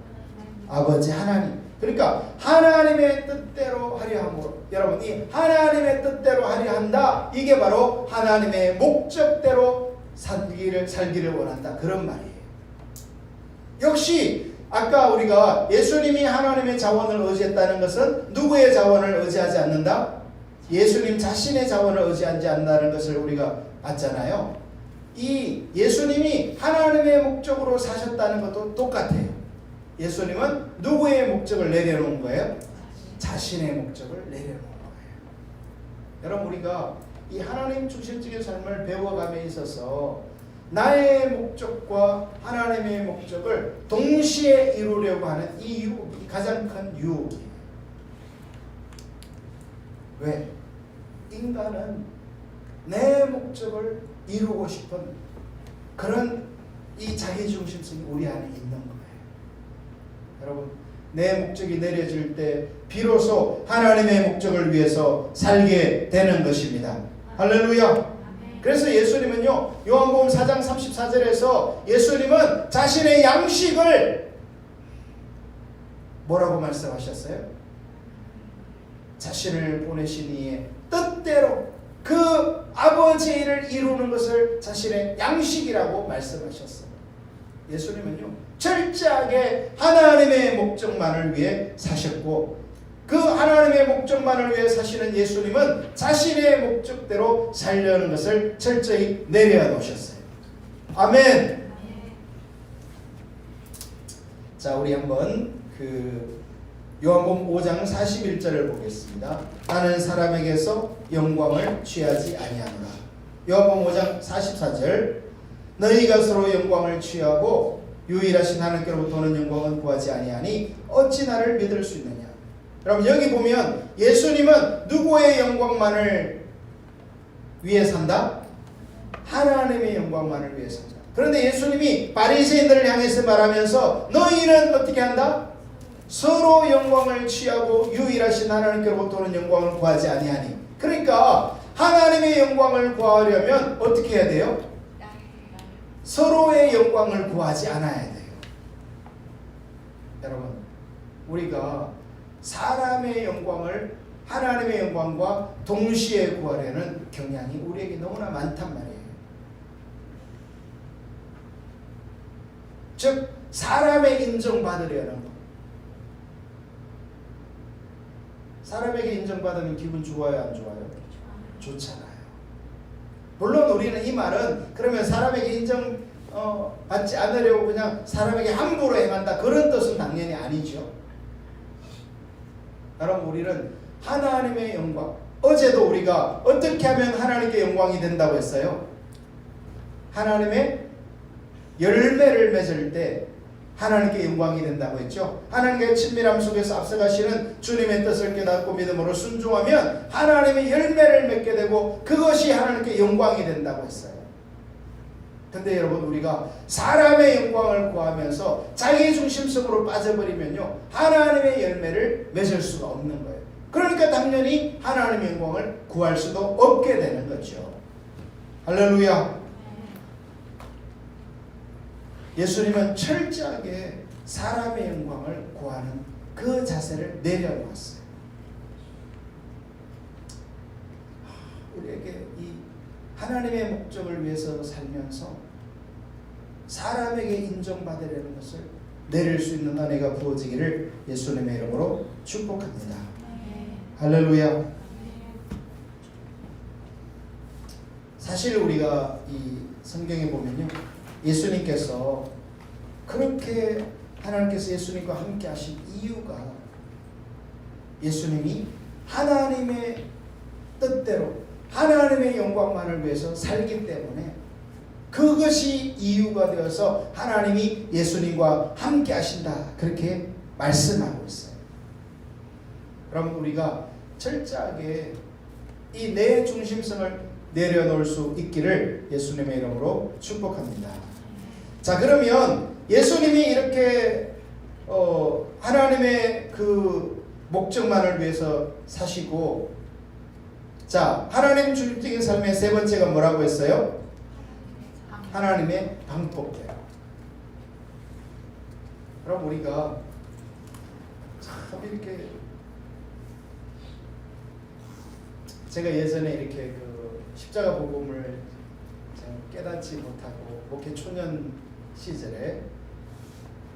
A: 아버지 하나님. 그러니까 하나님의 뜻대로 하려 함으로, 여러분, 이 하나님의 뜻대로 하려 한다, 이게 바로 하나님의 목적대로 살기를 원한다, 그런 말이에요. 역시 아까 우리가 예수님이 하나님의 자원을 의지했다는 것은 누구의 자원을 의지하지 않는다? 예수님 자신의 자원을 의지하지 않는다는 것을 우리가 봤잖아요. 이 예수님이 하나님의 목적으로 사셨다는 것도 똑같아요. 예수님은 누구의 목적을 내려놓은 거예요? 자신의 목적을 내려놓은 거예요. 여러분, 우리가 이 하나님 중심적인 삶을 배워감에 있어서 나의 목적과 하나님의 목적을 동시에 이루려고 하는 이 유혹이 가장 큰 유혹이에요. 왜? 인간은 내 목적을 이루고 싶은 그런 이 자기중심성이 우리 안에 있는 거예요. 여러분, 내 목적이 내려질 때 비로소 하나님의 목적을 위해서 살게 되는 것입니다. 할렐루야. 그래서 예수님은요, 요한복음 4장 34절에서 예수님은 자신의 양식을 뭐라고 말씀하셨어요? 자신을 보내신 이의 뜻대로 그 아버지의 일을 이루는 것을 자신의 양식이라고 말씀하셨어요. 예수님은요, 철저하게 하나님의 목적만을 위해 사셨고, 그 하나님의 목적만을 위해 사시는 예수님은 자신의 목적대로 살려는 것을 철저히 내려놓으셨어요. 아멘. 자, 우리 한번 요한복음 5장 41절을 보겠습니다. 나는 사람에게서 영광을 취하지 아니하노라. 요한복음 5장 44절. 너희가 서로 영광을 취하고 유일하신 하나님께로부터 오는 영광은 구하지 아니하니 어찌 나를 믿을 수 있느냐. 여러분, 여기 보면 예수님은 누구의 영광만을 위해 산다? 하나님의 영광만을 위해 산다. 그런데 예수님이 바리새인들을 향해서 말하면서 너희는 어떻게 한다? 서로 영광을 취하고 유일하신 하나님께로부터 오는 영광을 구하지 아니하니. 그러니까 하나님의 영광을 구하려면 어떻게 해야 돼요? 서로의 영광을 구하지 않아야 돼요. 여러분, 우리가 사람의 영광을 하나님의 영광과 동시에 구하려는 경향이 우리에게 너무나 많단 말이에요. 즉, 사람의 인정받으려는 것. 사람에게 인정받으면 기분 좋아요, 안 좋아요? 좋잖아요. 물론 우리는 이 말은 그러면 사람에게 인정 받지 않으려고 그냥 사람에게 함부로 행한다, 그런 뜻은 당연히 아니죠. 여러분, 우리는 하나님의 영광, 어제도 우리가 어떻게 하면 하나님께 영광이 된다고 했어요? 하나님의 열매를 맺을 때 하나님께 영광이 된다고 했죠. 하나님과의 친밀함 속에서 앞서가시는 주님의 뜻을 깨닫고 믿음으로 순종하면 하나님의 열매를 맺게 되고 그것이 하나님께 영광이 된다고 했어요. 근데 여러분, 우리가 사람의 영광을 구하면서 자기 중심성으로 빠져버리면요, 하나님의 열매를 맺을 수가 없는 거예요. 그러니까 당연히 하나님의 영광을 구할 수도 없게 되는 거죠. 할렐루야. 예수님은 철저하게 사람의 영광을 구하는 그 자세를 내려놓았어요. 우리에게 이 하나님의 목적을 위해서 살면서 사람에게 인정받으려는 것을 내릴 수 있는 은혜가 부어지기를 예수님의 이름으로 축복합니다. 할렐루야. 사실 우리가 이 성경에 보면요, 예수님께서 그렇게 하나님께서 예수님과 함께 하신 이유가 예수님이 하나님의 뜻대로 하나님의 영광만을 위해서 살기 때문에 그것이 이유가 되어서 하나님이 예수님과 함께 하신다, 그렇게 말씀하고 있어요. 그럼 우리가 철저하게 이 내 중심성을 내려놓을 수 있기를 예수님의 이름으로 축복합니다. 자, 그러면 예수님이 이렇게 하나님의 그 목적만을 위해서 사시고, 자, 하나님 중심적인 삶의 세 번째가 뭐라고 했어요? 하나님의 방법대로. 그럼 우리가 참 이렇게, 제가 예전에 이렇게 그 십자가 복음을 깨닫지 못하고 목회 초년 시절에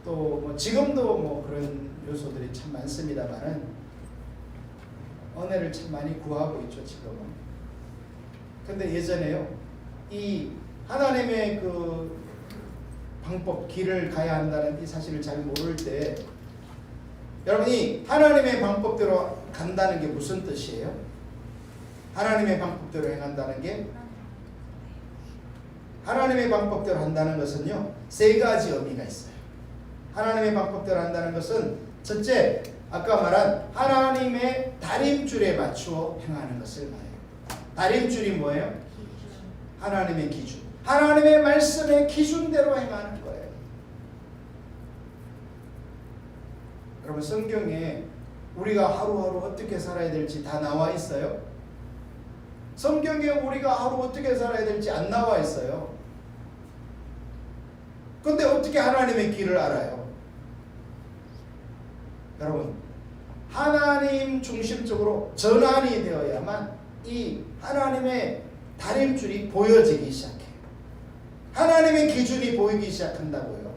A: 또 뭐 지금도 뭐 그런 요소들이 참 많습니다만은 은혜를 참 많이 구하고 있죠, 지금은. 근데 예전에요, 이 하나님의 그 방법, 길을 가야 한다는 이 사실을 잘 모를 때, 여러분이 하나님의 방법대로 간다는 게 무슨 뜻이에요? 하나님의 방법대로 행한다는 게, 하나님의 방법대로 한다는 것은요, 세 가지 의미가 있어요. 하나님의 방법대로 한다는 것은 첫째, 아까 말한 하나님의 다림줄에 맞추어 행하는 것을 말해요. 다림줄이 뭐예요? 하나님의 기준. 하나님의 말씀의 기준대로 행하는 거예요. 여러분, 성경에 우리가 하루하루 어떻게 살아야 될지 다 나와 있어요. 성경에 우리가 하루 어떻게 살아야 될지 안 나와 있어요. 근데 어떻게 하나님의 길을 알아요? 여러분, 하나님 중심적으로 전환이 되어야만 이 하나님의 다림줄이 보여지기 시작해요. 하나님의 기준이 보이기 시작한다고요.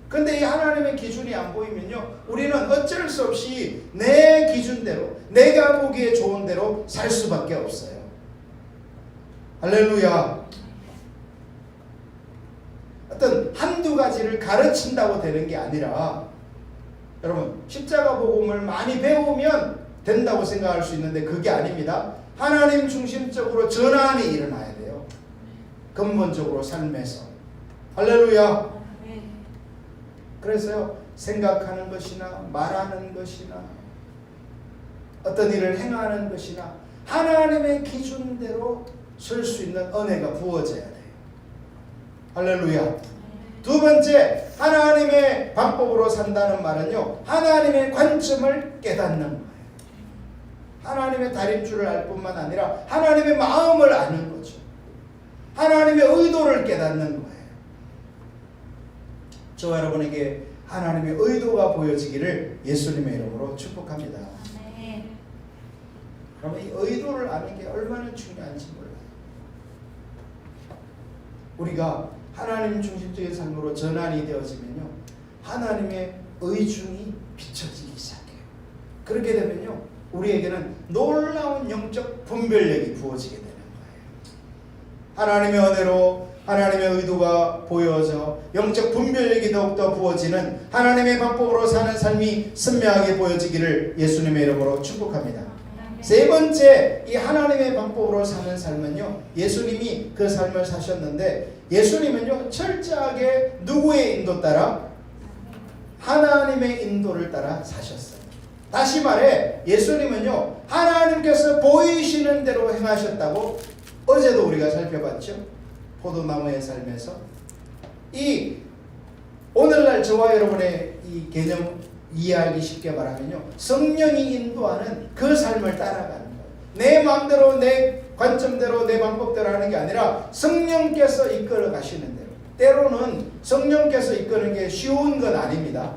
A: 근데 이 하나님의 기준이 안 보이면요, 우리는 어쩔 수 없이 내 기준대로, 내가 보기에 좋은 대로 살 수밖에 없어요. 할렐루야. 어떤 한두 가지를 가르친다고 되는 게 아니라, 여러분, 십자가 복음을 많이 배우면 된다고 생각할 수 있는데 그게 아닙니다. 하나님 중심적으로 전환이 일어나야 돼요. 근본적으로 삶에서. 할렐루야. 그래서요, 생각하는 것이나 말하는 것이나 어떤 일을 행하는 것이나 하나님의 기준대로 설 수 있는 은혜가 부어져야 돼요. 할렐루야. 두 번째, 하나님의 방법으로 산다는 말은요, 하나님의 관점을 깨닫는 거예요. 하나님의 다림줄을 알 뿐만 아니라 하나님의 마음을 아는 거죠. 하나님의 의도를 깨닫는 거예요. 저와 여러분에게 하나님의 의도가 보여지기를 예수님의 이름으로 축복합니다. 그러면 이 의도를 아는 게 얼마나 중요한지 몰라요. 우리가 하나님 중심적인 삶으로 전환이 되어지면요, 하나님의 의중이 비춰지기 시작해요. 그렇게 되면요, 우리에게는 놀라운 영적 분별력이 부어지게 되는 거예요. 하나님의 은혜로 하나님의 의도가 보여져 영적 분별력이 더욱더 부어지는 하나님의 방법으로 사는 삶이 선명하게 보여지기를 예수님의 이름으로 축복합니다. 세 번째, 이 하나님의 방법으로 사는 삶은요, 예수님이 그 삶을 사셨는데, 예수님은요, 철저하게 누구의 인도 따라? 하나님의 인도를 따라 사셨어요. 다시 말해, 예수님은요, 하나님께서 보이시는 대로 행하셨다고 어제도 우리가 살펴봤죠. 포도나무의 삶에서 이 오늘날 저와 여러분의 이 개념 이해하기 쉽게 말하면요, 성령이 인도하는 그 삶을 따라가는 거예요. 내 마음대로, 내 관점대로, 내 방법대로 하는 게 아니라 성령께서 이끌어 가시는 대로. 때로는 성령께서 이끄는 게 쉬운 건 아닙니다.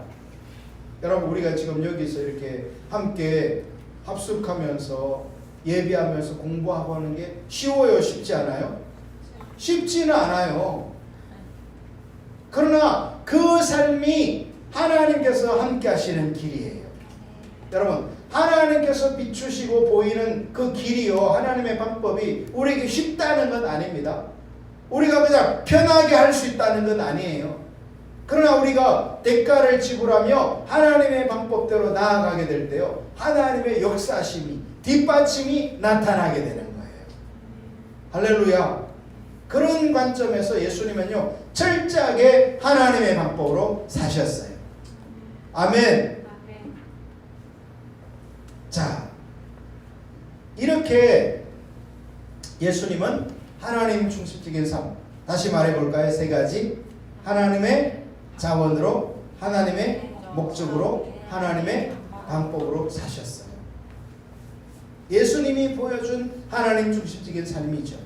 A: 여러분, 우리가 지금 여기서 이렇게 함께 합숙하면서 예배하면서 공부하고 하는 게 쉬워요? 쉽지 않아요? 쉽지는 않아요. 그러나 그 삶이 하나님께서 함께 하시는 길이에요. 여러분, 하나님께서 비추시고 보이는 그 길이요, 하나님의 방법이 우리에게 쉽다는 건 아닙니다. 우리가 그냥 편하게 할 수 있다는 건 아니에요. 그러나 우리가 대가를 지불하며 하나님의 방법대로 나아가게 될 때요, 하나님의 역사심이, 뒷받침이 나타나게 되는 거예요. 할렐루야. 그런 관점에서 예수님은요, 철저하게 하나님의 방법으로 사셨어요. 아멘. 자, 이렇게 예수님은 하나님 중심적인 삶, 다시 말해볼까요? 세 가지. 하나님의 자원으로, 하나님의 목적으로, 하나님의 방법으로 사셨어요. 예수님이 보여준 하나님 중심적인 삶이죠.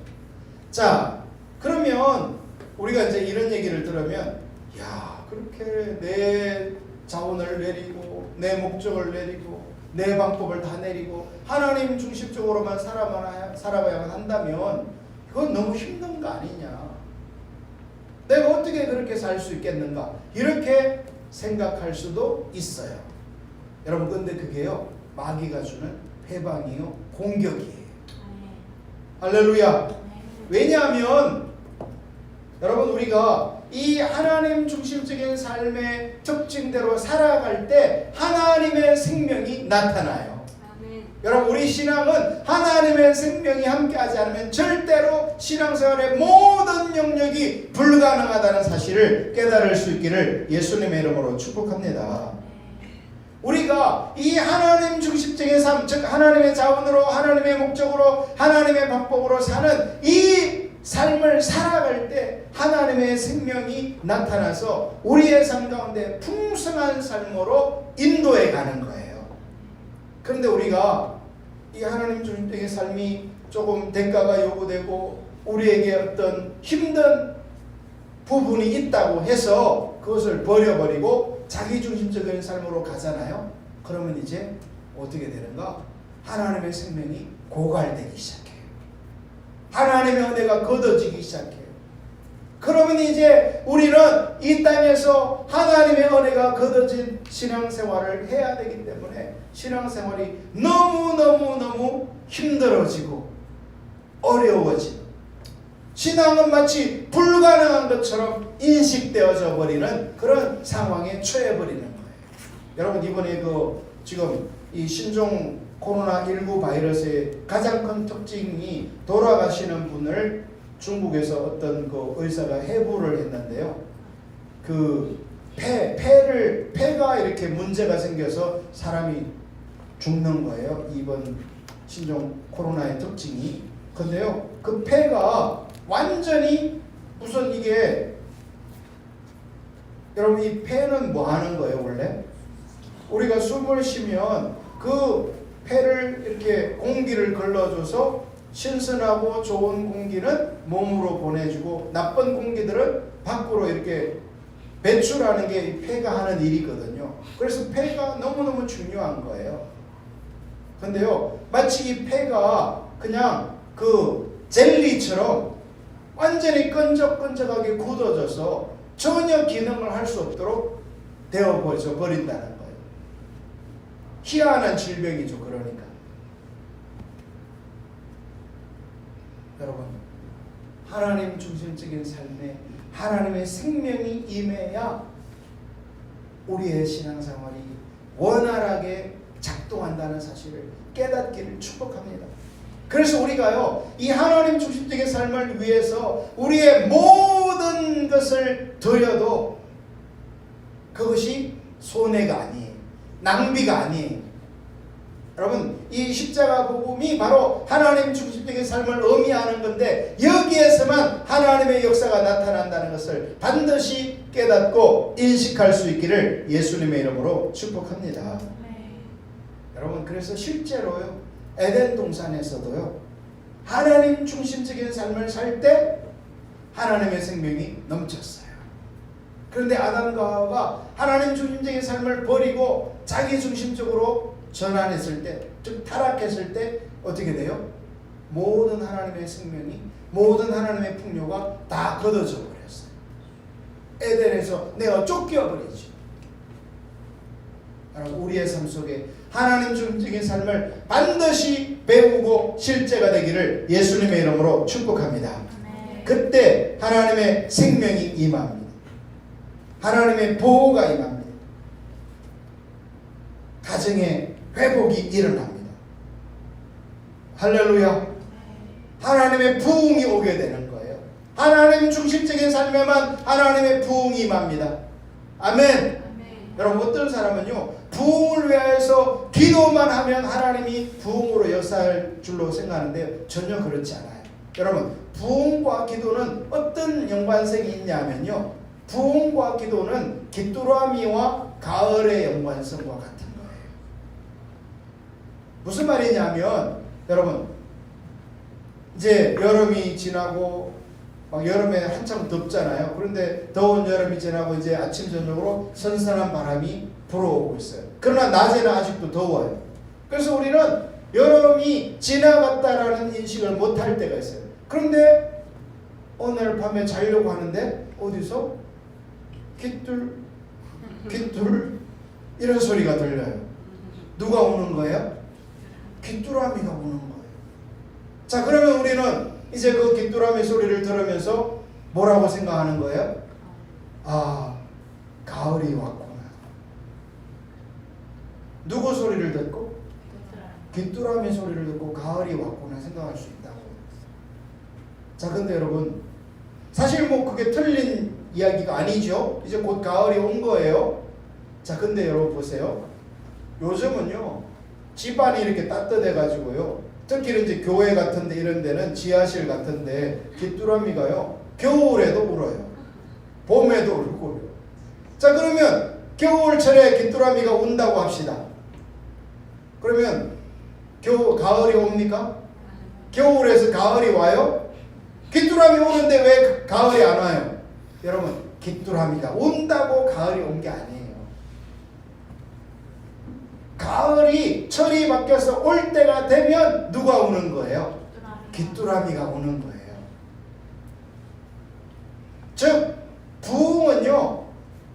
A: 자, 그러면 우리가 이제 이런 얘기를 들으면, 야, 그렇게 내 자원을 내리고 내 목적을 내리고 내 방법을 다 내리고 하나님 중심적으로만 살아가야 한다면 그건 너무 힘든 거 아니냐, 내가 어떻게 그렇게 살 수 있겠는가, 이렇게 생각할 수도 있어요. 여러분, 근데 그게요, 마귀가 주는 해방이요, 공격이에요. 할렐루야. 왜냐하면 여러분, 우리가 이 하나님 중심적인 삶의 특징대로 살아갈 때 하나님의 생명이 나타나요. 아멘. 여러분, 우리 신앙은 하나님의 생명이 함께하지 않으면 절대로 신앙생활의 모든 영역이 불가능하다는 사실을 깨달을 수 있기를 예수님의 이름으로 축복합니다. 우리가 이 하나님 중심적인 삶, 즉 하나님의 자원으로, 하나님의 목적으로, 하나님의 방법으로 사는 이 삶을 살아갈 때 하나님의 생명이 나타나서 우리의 삶 가운데 풍성한 삶으로 인도해 가는 거예요. 그런데 우리가 이 하나님 중심적인 삶이 조금 대가가 요구되고 우리에게 어떤 힘든 부분이 있다고 해서 그것을 버려버리고 자기중심적인 삶으로 가잖아요. 그러면 이제 어떻게 되는가? 하나님의 생명이 고갈되기 시작해요. 하나님의 은혜가 걷어지기 시작해요. 그러면 이제 우리는 이 땅에서 하나님의 은혜가 걷어진 신앙생활을 해야 되기 때문에 신앙생활이 너무너무 힘들어지고 어려워지고 신앙은 마치 불가능한 것처럼 인식되어져 버리는 그런 상황에 처해 버리는 거예요. 여러분 이번에 지금 이 신종 코로나19 바이러스의 가장 큰 특징이 돌아가시는 분을 중국에서 어떤 의사가 해부를 했는데요. 폐가 이렇게 문제가 생겨서 사람이 죽는 거예요. 이번 신종 코로나의 특징이. 근데요, 그 폐가 완전히 우선 이게 여러분 이 폐는 뭐 하는 거예요 원래? 우리가 숨을 쉬면 그 폐를 이렇게 공기를 걸러줘서 신선하고 좋은 공기는 몸으로 보내주고 나쁜 공기들은 밖으로 이렇게 배출하는 게 이 폐가 하는 일이거든요. 그래서 폐가 너무너무 중요한 거예요. 근데요, 마치 이 폐가 그냥 젤리처럼 완전히 끈적끈적하게 굳어져서 전혀 기능을 할 수 없도록 되어버려 버린다는 거예요. 희한한 질병이죠. 그러니까 여러분 하나님 중심적인 삶에 하나님의 생명이 임해야 우리의 신앙생활이 원활하게 작동한다는 사실을 깨닫기를 축복합니다. 그래서 우리가요 이 하나님 중심적인 삶을 위해서 우리의 모든 것을 드려도 그것이 손해가 아니에요. 낭비가 아니에요. 여러분 이 십자가 복음이 바로 하나님 중심적인 삶을 의미하는 건데 여기에서만 하나님의 역사가 나타난다는 것을 반드시 깨닫고 인식할 수 있기를 예수님의 이름으로 축복합니다. 네. 여러분 그래서 실제로요 에덴 동산에서도요 하나님 중심적인 삶을 살 때 하나님의 생명이 넘쳤어요. 그런데 아담과 하와가 하나님 중심적인 삶을 버리고 자기 중심적으로 전환했을 때, 즉 타락했을 때 어떻게 돼요? 모든 하나님의 생명이, 모든 하나님의 풍요가 다 걷어져 버렸어요. 에덴에서 내가 쫓겨버리죠. 우리의 삶 속에 하나님 중심적인 삶을 반드시 배우고 실제가 되기를 예수님의 이름으로 축복합니다. 그때 하나님의 생명이 임합니다. 하나님의 보호가 임합니다. 가정의 회복이 일어납니다. 할렐루야. 하나님의 부흥이 오게 되는 거예요. 하나님 중심적인 삶에만 하나님의 부흥이 임합니다. 아멘. 여러분 어떤 사람은요 부흥을 위해서 기도만 하면 하나님이 부흥으로 역사할 줄로 생각하는데 전혀 그렇지 않아요. 여러분 부흥과 기도는 어떤 연관성이 있냐면요 부흥과 기도는 귀뚜라미와 가을의 연관성과 같은 거예요. 무슨 말이냐면 여러분 이제 여름이 지나고 막 여름에 한참 덥잖아요. 그런데 더운 여름이 지나고 이제 아침 저녁으로 선선한 바람이 불어오고 있어요. 그러나 낮에는 아직도 더워요. 그래서 우리는 여름이 지나갔다라는 인식을 못할 때가 있어요. 그런데 오늘 밤에 자려고 하는데 어디서 귓둘 이런 소리가 들려요. 누가 우는 거예요? 귀뚜라미가 우는 거예요. 자 그러면 우리는 이제 그 귀뚜라미 소리를 들으면서 뭐라고 생각하는 거예요? 아 가을이 왔구나. 누구 소리를 듣고? 귀뚜라미 소리를 듣고 가을이 왔구나 생각할 수 있다고. 자 근데 여러분 사실 뭐 그게 틀린 이야기가 아니죠. 이제 곧 가을이 온 거예요. 자 근데 여러분 보세요. 요즘은요 집안이 이렇게 따뜻해 가지고요 특히 이제 교회 같은데 이런 데는 지하실 같은데 귀뚜라미가요 겨울에도 울어요. 봄에도 울고요. 자, 그러면 겨울철에 귀뚜라미가 운다고 합시다. 그러면 가을이 옵니까? 겨울에서 가을이 와요? 귀뚜라미 오는데 왜 가을이 안 와요? 여러분, 귀뚜라미가 온다고 가을이 온 게 아니에요. 가을이 철이 바뀌어서 올 때가 되면 누가 오는 거예요? 귀뚜라미가 오는 거예요. 즉 부흥은요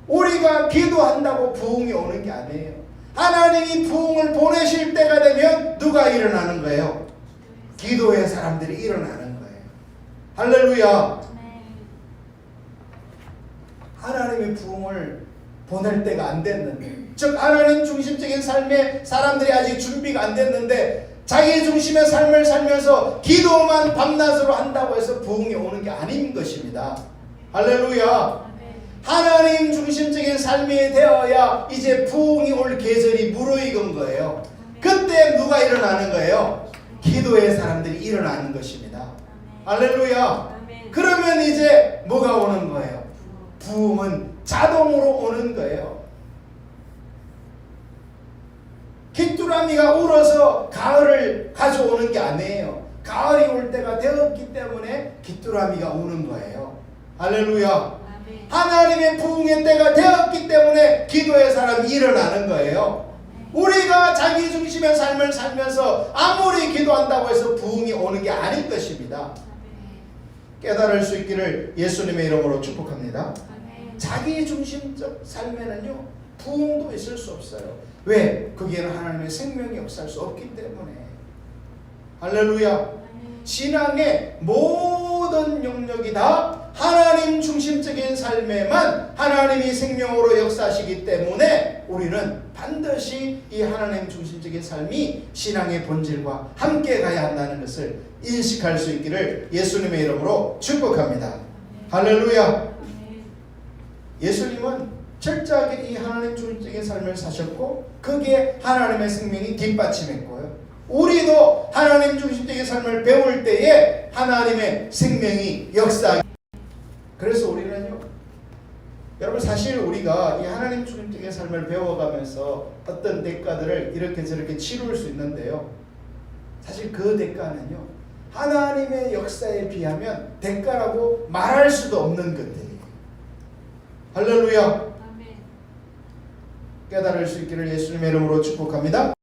A: 우리가 기도한다고 부흥이 오는 게 아니에요. 하나님이 부흥을 보내실 때가 되면 누가 일어나는 거예요? 기도의 사람들이 일어나는 거예요. 할렐루야. 하나님의 부흥을 보낼 때가 안 됐는데, 즉 하나님 중심적인 삶에 사람들이 아직 준비가 안 됐는데 자기 중심의 삶을 살면서 기도만 밤낮으로 한다고 해서 부흥이 오는 게 아닌 것입니다. 할렐루야. 하나님 중심적인 삶이 되어야 이제 부흥이 올 계절이 무르익은 거예요. 그때 누가 일어나는 거예요? 기도의 사람들이 일어나는 것입니다. 할렐루야. 그러면 이제 뭐가 오는 거예요? 부흥은 자동으로 오는 거예요. 귀뚜라미가 울어서 가을을 가져오는 게 아니에요. 가을이 올 때가 되었기 때문에 귀뚜라미가 우는 거예요. 할렐루야. 하나님의 부흥의 때가 되었기 때문에 기도의 사람이 일어나는 거예요. 우리가 자기 중심의 삶을 살면서 아무리 기도한다고 해서 부흥이 오는 게 아닌 것입니다. 깨달을 수 있기를 예수님의 이름으로 축복합니다. 자기 중심적 삶에는요 부흥도 있을 수 없어요. 왜? 거기에는 하나님의 생명이 역사할 수 없기 때문에. 할렐루야. 신앙의 모든 영역이 다 하나님 중심적인 삶에만 하나님이 생명으로 역사하시기 때문에 우리는 반드시 이 하나님 중심적인 삶이 신앙의 본질과 함께 가야 한다는 것을 인식할 수 있기를 예수님의 이름으로 축복합니다. 할렐루야. 예수님은 철저하게 이 하나님 중심적인 삶을 사셨고 거기에 하나님의 생명이 뒷받침했고요. 우리도 하나님 중심적인 삶을 배울 때에 하나님의 생명이 역사하기. 그래서 우리는요, 여러분 사실 우리가 이 하나님 중심적인 삶을 배워가면서 어떤 대가들을 이렇게 저렇게 치룰 수 있는데요, 사실 그 대가는요 하나님의 역사에 비하면 대가라고 말할 수도 없는 것들이에요. 할렐루야. 깨달을 수 있기를 예수님의 이름으로 축복합니다.